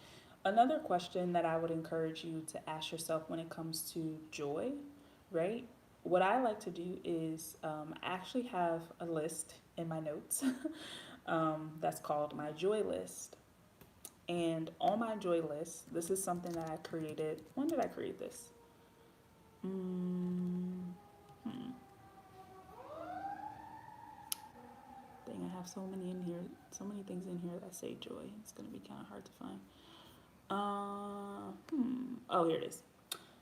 another question that I would encourage you to ask yourself when it comes to joy, right? What I like to do is I actually have a list in my notes that's called my joy list. And on my joy list, this is something that I created. When did I create this? Dang, I have so many in here, so many things in here that say joy. It's gonna be kind of hard to find. Oh, here it is.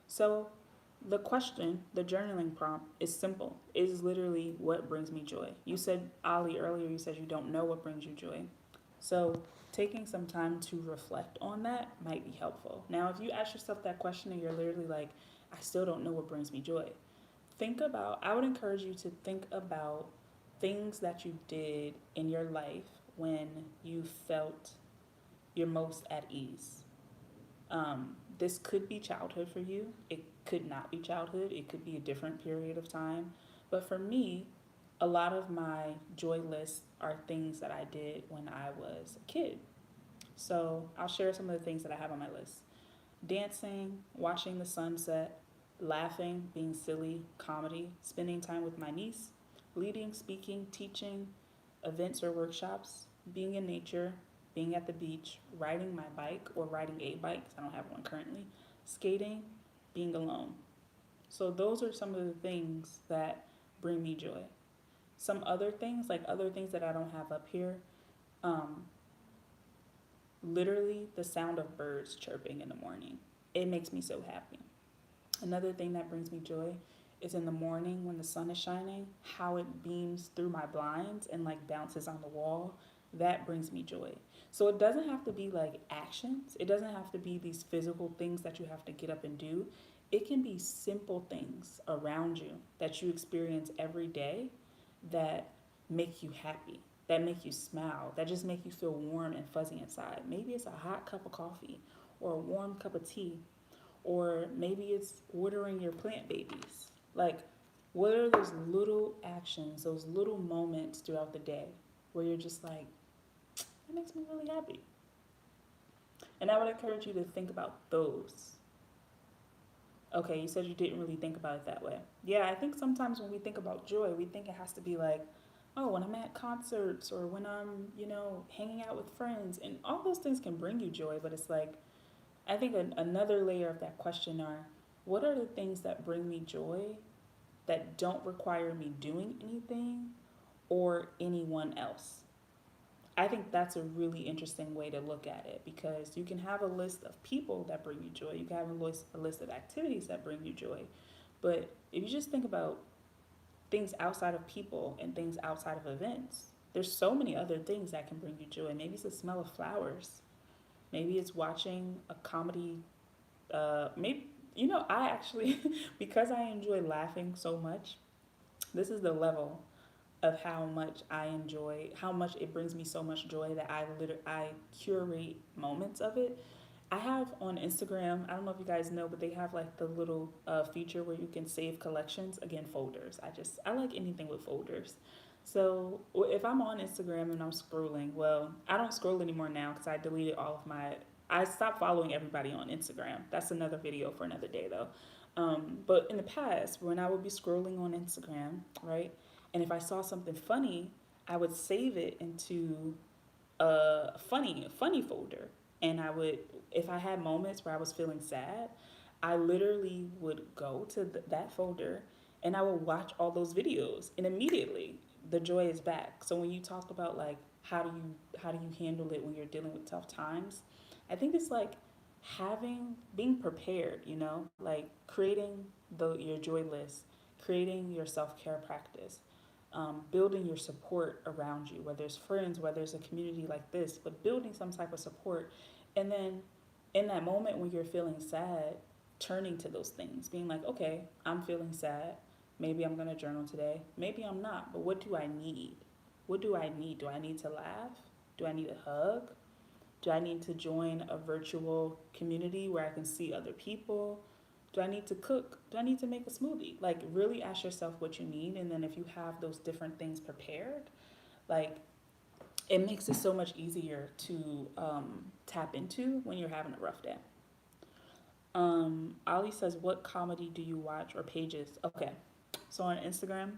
So the question, the journaling prompt is simple. It is literally, what brings me joy? You said, Ali, earlier, you said you don't know what brings you joy. So taking some time to reflect on that might be helpful. Now, if you ask yourself that question and you're literally like, I still don't know what brings me joy, I would encourage you to think about things that you did in your life when you felt your most at ease. This could be childhood for you. It could not be childhood. It could be a different period of time. But for me, a lot of my joy lists are things that I did when I was a kid. So I'll share some of the things that I have on my list: dancing, watching the sunset, laughing, being silly, comedy, spending time with my niece, leading, speaking, teaching, events or workshops, being in nature, being at the beach, riding my bike or riding a bike, because I don't have one currently, skating, being alone. So those are some of the things that bring me joy. Some other things, like other things that I don't have up here, um, literally the sound of birds chirping in the morning. It makes me so happy. Another thing that brings me joy is in the morning when the sun is shining, how it beams through my blinds and like bounces on the wall. That brings me joy. So it doesn't have to be like actions. It doesn't have to be these physical things that you have to get up and do. It can be simple things around you that you experience every day that make you happy, that make you smile, that just make you feel warm and fuzzy inside. Maybe it's a hot cup of coffee or a warm cup of tea, or maybe it's ordering your plant babies. Like, what are those little actions, those little moments throughout the day where you're just like, that makes me really happy? And I would encourage you to think about those. Okay, you said you didn't really think about it that way. Yeah, I think sometimes when we think about joy, we think it has to be like, oh, when I'm at concerts or when I'm, hanging out with friends. And all those things can bring you joy, but it's like, I think another layer of that question are, what are the things that bring me joy that don't require me doing anything or anyone else. I think that's a really interesting way to look at it, because you can have a list of people that bring you joy. You can have a list of activities that bring you joy. But if you just think about things outside of people and things outside of events, there's so many other things that can bring you joy. Maybe it's the smell of flowers. Maybe it's watching a comedy. Maybe, I actually, because I enjoy laughing so much, this is the level of how much I enjoy, how much it brings me so much joy that I curate moments of it. I have on Instagram, I don't know if you guys know, but they have like the little feature where you can save collections, again, folders. I like anything with folders. So if I'm on Instagram and I'm scrolling, well, I don't scroll anymore now because I deleted all of my. I stopped following everybody on Instagram. That's another video for another day though. But in the past, when I would be scrolling on Instagram, right, and if I saw something funny, I would save it into a funny folder. And I would, if I had moments where I was feeling sad, I literally would go to that folder and I would watch all those videos, and immediately the joy is back. So when you talk about like how do you handle it when you're dealing with tough times, I think it's like being prepared, like creating your joy list, creating your self-care practice, building your support around you, whether it's friends, whether it's a community like this, but building some type of support. And then in that moment when you're feeling sad, turning to those things, being like, okay, I'm feeling sad. Maybe I'm going to journal today. Maybe I'm not, but what do I need? What do I need? Do I need to laugh? Do I need a hug? Do I need to join a virtual community where I can see other people? Do I need to cook? Do I need to make a smoothie? Like, really ask yourself what you need. And then if you have those different things prepared, like, it makes it so much easier to tap into when you're having a rough day. Ali says, what comedy do you watch or pages? Okay, so on Instagram,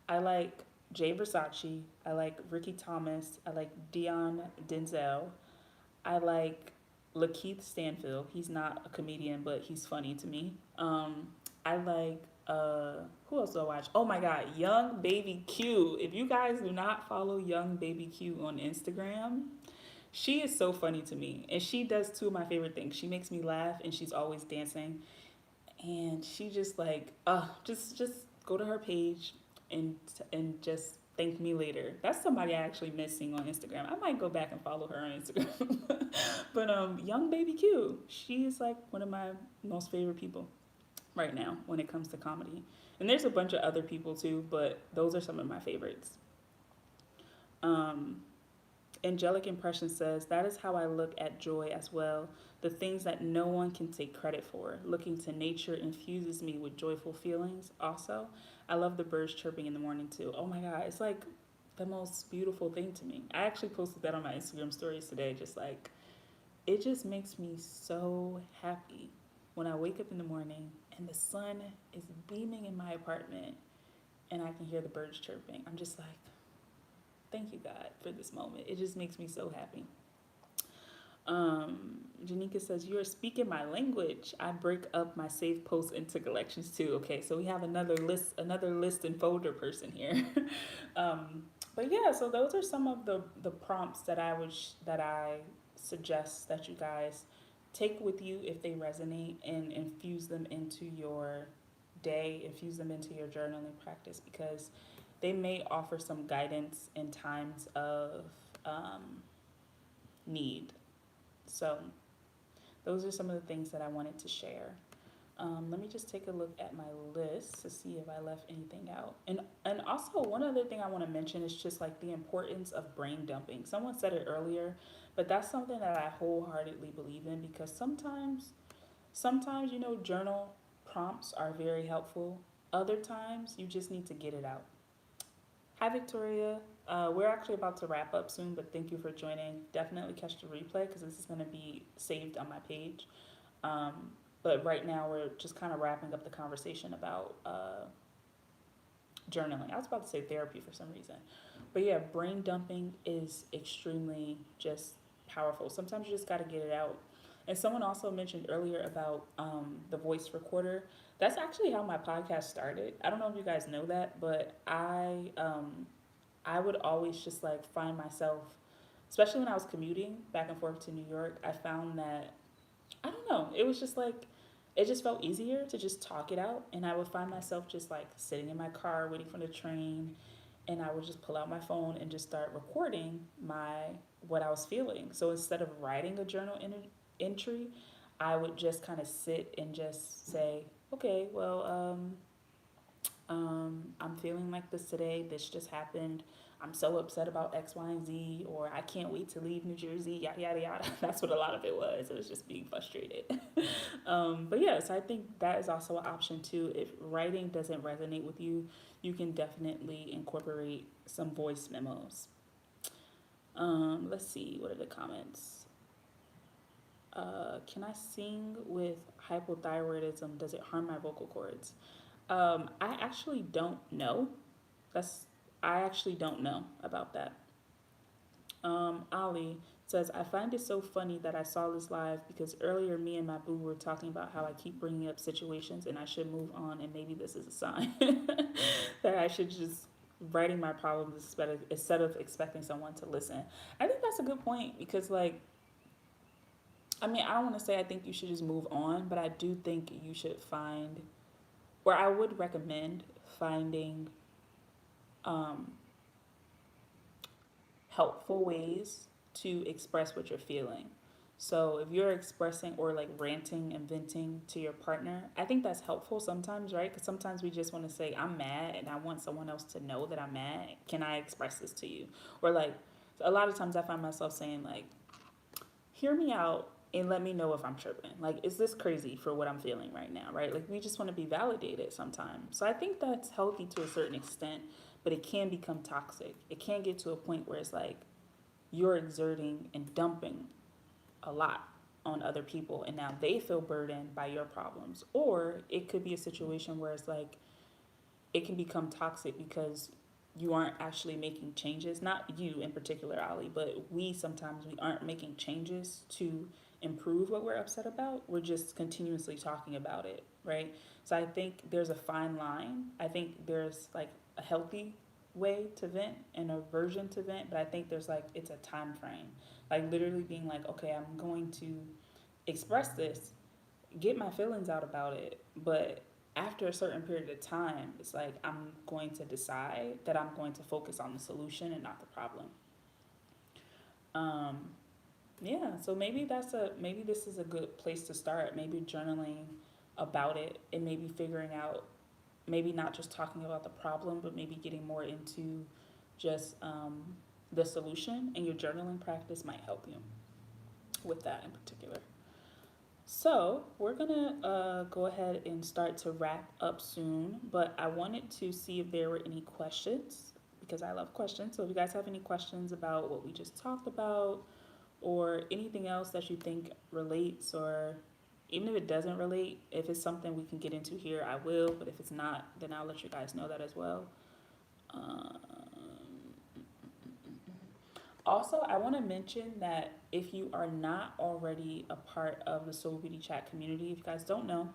I like Jay Versace. I like Ricky Thomas. I like Dion Denzel. I like Lakeith Stanfield. He's not a comedian, but he's funny to me. I like who else do I watch? Oh my god, Young Baby Q. If you guys do not follow Young Baby Q on Instagram, she is so funny to me. And she does two of my favorite things. She makes me laugh and she's always dancing. And she just like, just go to her page and just thank me later. That's somebody I actually miss seeing on Instagram. I might go back and follow her on Instagram. But Young Baby Q, she is like one of my most favorite people right now when it comes to comedy. And there's a bunch of other people too, but those are some of my favorites. Um, Angelic Impression says, that is how I look at joy as well. The things that no one can take credit for. Looking to nature infuses me with joyful feelings. Also, I love the birds chirping in the morning too. Oh my God, it's like the most beautiful thing to me. I actually posted that on my Instagram stories today. Just like, it just makes me so happy when I wake up in the morning and the sun is beaming in my apartment and I can hear the birds chirping. I'm just like, thank you, God, for this moment. It just makes me so happy. Janika says, you are speaking my language. I break up my saved posts into collections too. Okay, so we have another list and folder person here. But yeah, so those are some of the prompts that I suggest that you guys take with you if they resonate, and infuse them into your day, infuse them into your journaling practice, because they may offer some guidance in times of need. So those are some of the things that I wanted to share. Let me just take a look at my list to see if I left anything out. And also, one other thing I want to mention is just like the importance of brain dumping. Someone said it earlier, but that's something that I wholeheartedly believe in, because sometimes journal prompts are very helpful. Other times you just need to get it out. Hi, Victoria. We're actually about to wrap up soon, but thank you for joining. Definitely catch the replay because this is going to be saved on my page. But right now, we're just kind of wrapping up the conversation about journaling. I was about to say therapy for some reason. But yeah, brain dumping is extremely just powerful. Sometimes you just got to get it out. And someone also mentioned earlier about the voice recorder. That's actually how my podcast started. I don't know if you guys know that, but I would always just like find myself, especially when I was commuting back and forth to New York. I found that I don't know. It was just like it just felt easier to just talk it out, and I would find myself just like sitting in my car waiting for the train, and I would just pull out my phone and just start recording my what I was feeling. So instead of writing a entry, I would just kind of sit and just say, okay, well, I'm feeling like this today. This just happened. I'm so upset about X, Y, and Z, or I can't wait to leave New Jersey, yada, yada, yada. That's what a lot of it was. It was just being frustrated. But yeah, so I think that is also an option too. If writing doesn't resonate with you, you can definitely incorporate some voice memos. Let's see, what are the comments? Can I sing with hypothyroidism? Does it harm my vocal cords? I actually don't know. That's I actually don't know about that. Ali says, I find it so funny that I saw this live because earlier me and my boo were talking about how I keep bringing up situations and I should move on, and maybe this is a sign that I should just writing my problems instead of expecting someone to listen. I think that's a good point because, like, I mean, I don't want to say I think you should just move on, but I do think you should find, or I would recommend finding um, helpful ways to express what you're feeling. So if you're expressing or like ranting and venting to your partner, I think that's helpful sometimes, right? Because sometimes we just want to say, I'm mad and I want someone else to know that I'm mad. Can I express this to you? Or like, a lot of times I find myself saying, like, hear me out and let me know if I'm tripping. Like, is this crazy for what I'm feeling right now, right? Like, we just want to be validated sometimes. So I think that's healthy to a certain extent, but it can become toxic. It can get to a point where it's like you're exerting and dumping a lot on other people, and now they feel burdened by your problems. Or it could be a situation where it's like it can become toxic because you aren't actually making changes. Not you in particular, Ali, but we sometimes we aren't making changes to improve what we're upset about. We're just continuously talking about it, right? So I think there's a fine line. I think there's like a healthy way to vent and a version to vent, but I think there's like it's a time frame. Like literally being like, okay, I'm going to express this, get my feelings out about it, but after a certain period of time, it's like I'm going to decide that I'm going to focus on the solution and not the problem. Um, yeah, so maybe this is a good place to start. Maybe journaling about it and maybe figuring out, maybe not just talking about the problem, but maybe getting more into just the solution. And your journaling practice might help you with that in particular. So we're gonna go ahead and start to wrap up soon, but I wanted to see if there were any questions because I love questions. So if you guys have any questions about what we just talked about or anything else that you think relates, or even if it doesn't relate, if it's something we can get into here, I will, but if it's not, then I'll let you guys know that as well. Um, Also, I want to mention that if you are not already a part of the Soul Beauty Chat community, if you guys don't know,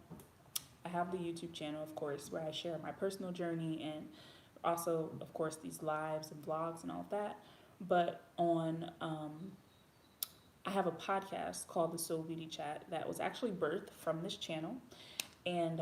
I have the YouTube channel, of course, where I share my personal journey and also, of course, these lives and vlogs and all of that. But I have a podcast called the Soul Beauty Chat that was actually birthed from this channel. And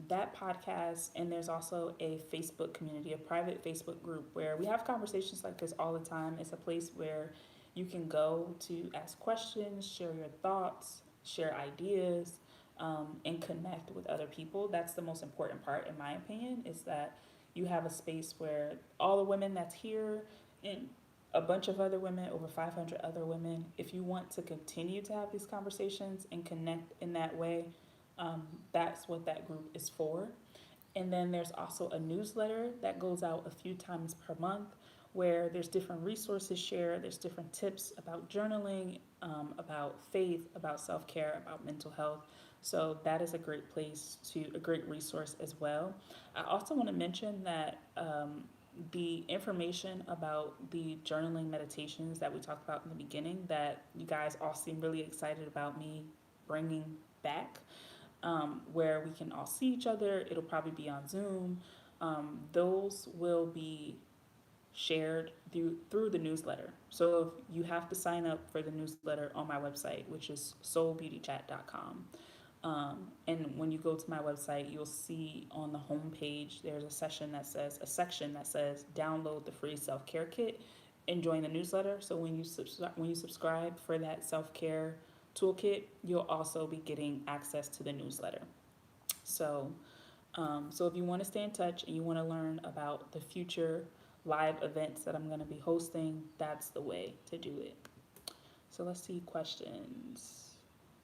that podcast, and there's also a Facebook community, a private Facebook group where we have conversations like this all the time. It's a place where you can go to ask questions, share your thoughts, share ideas, and connect with other people. That's the most important part, in my opinion, is that you have a space where all the women that's here and a bunch of other women, over 500 other women, if you want to continue to have these conversations and connect in that way, that's what that group is for. And then there's also a newsletter that goes out a few times per month where there's different resources shared. There's different tips about journaling, about faith, about self-care, about mental health. So that is a great resource as well. I also want to mention that the information about the journaling meditations that we talked about in the beginning, that you guys all seem really excited about me bringing back, where we can all see each other. It'll probably be on Zoom. Those will be shared through the newsletter. So if you have to sign up for the newsletter on my website, which is soulbeautychat.com. And when you go to my website, you'll see on the home page there's a section that says download the free self-care kit and join the newsletter. So when you subscribe for that self-care toolkit, you'll also be getting access to the newsletter. So so if you want to stay in touch and you want to learn about the future live events that I'm going to be hosting, that's the way to do it. So let's see questions.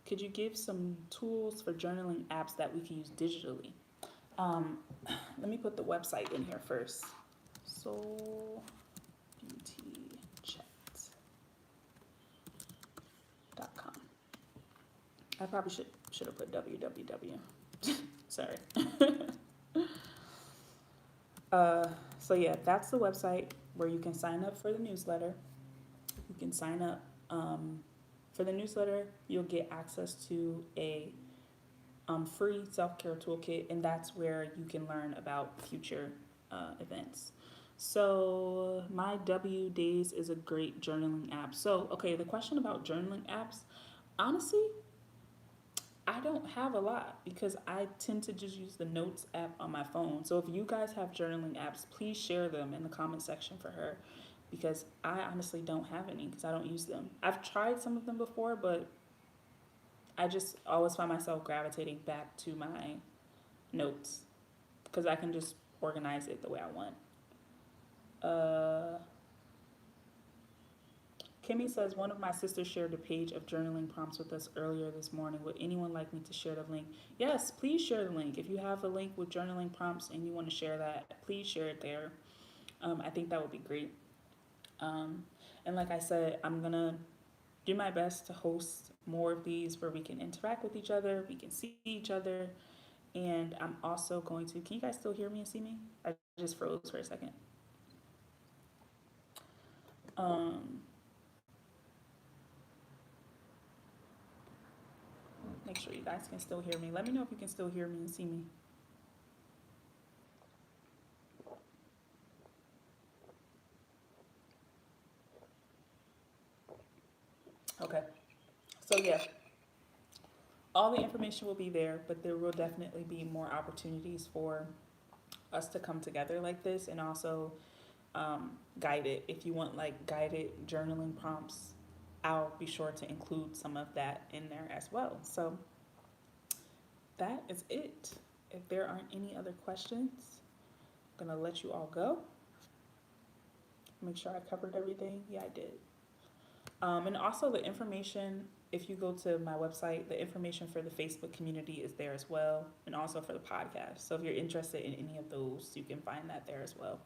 Could you give some tools for journaling apps that we can use digitally? Let me put the website in here first. soulbeautychat.com. I probably should have put www. Sorry. So yeah, that's the website where you can sign up for the newsletter. You can sign up for the newsletter. You'll get access to a free self-care toolkit, and that's where you can learn about future events. So My W Days is a great journaling app. So okay, the question about journaling apps, honestly, I don't have a lot because I tend to just use the notes app on my phone. So if you guys have journaling apps, please share them in the comment section for her, because I honestly don't have any because I don't use them. I've tried some of them before, but I just always find myself gravitating back to my notes because I can just organize it the way I want. Kimmy says, one of my sisters shared a page of journaling prompts with us earlier this morning. Would anyone like me to share the link? Yes, please share the link. If you have a link with journaling prompts and you want to share that, please share it there. I think that would be great. And like I said, I'm going to do my best to host more of these where we can interact with each other, we can see each other, and I'm also going to, can you guys still hear me and see me? I just froze for a second. Make sure you guys can still hear me. Let me know if you can still hear me and see me. Okay. So yeah, all the information will be there, but there will definitely be more opportunities for us to come together like this, and also guide it. If you want like guided journaling prompts, I'll be sure to include some of that in there as well. So that is it. If there aren't any other questions, I'm gonna let you all go. Make sure I covered everything. Yeah, I did. And also the information, if you go to my website, the information for the Facebook community is there as well, and also for the podcast. So if you're interested in any of those, you can find that there as well.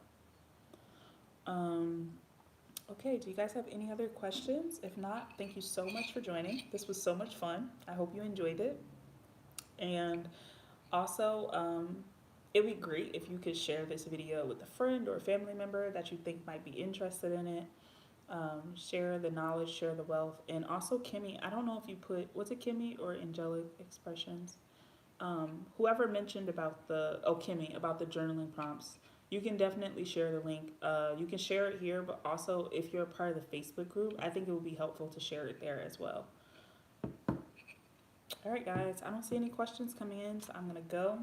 Okay, do you guys have any other questions? If not, thank you so much for joining. This was so much fun. I hope you enjoyed it. And also, it'd be great if you could share this video with a friend or a family member that you think might be interested in it. Share the knowledge, share the wealth. And also Kimmy, I don't know if you put, was it Kimmy or Angelic Expressions? Whoever mentioned about Kimmy, about the journaling prompts, you can definitely share the link. You can share it here, but also if you're a part of the Facebook group, I think it would be helpful to share it there as well. All right, guys, I don't see any questions coming in, so I'm going to go.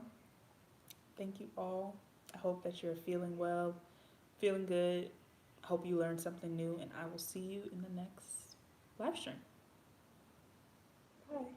Thank you all. I hope that you're feeling well, feeling good. I hope you learned something new, and I will see you in the next live stream. Bye.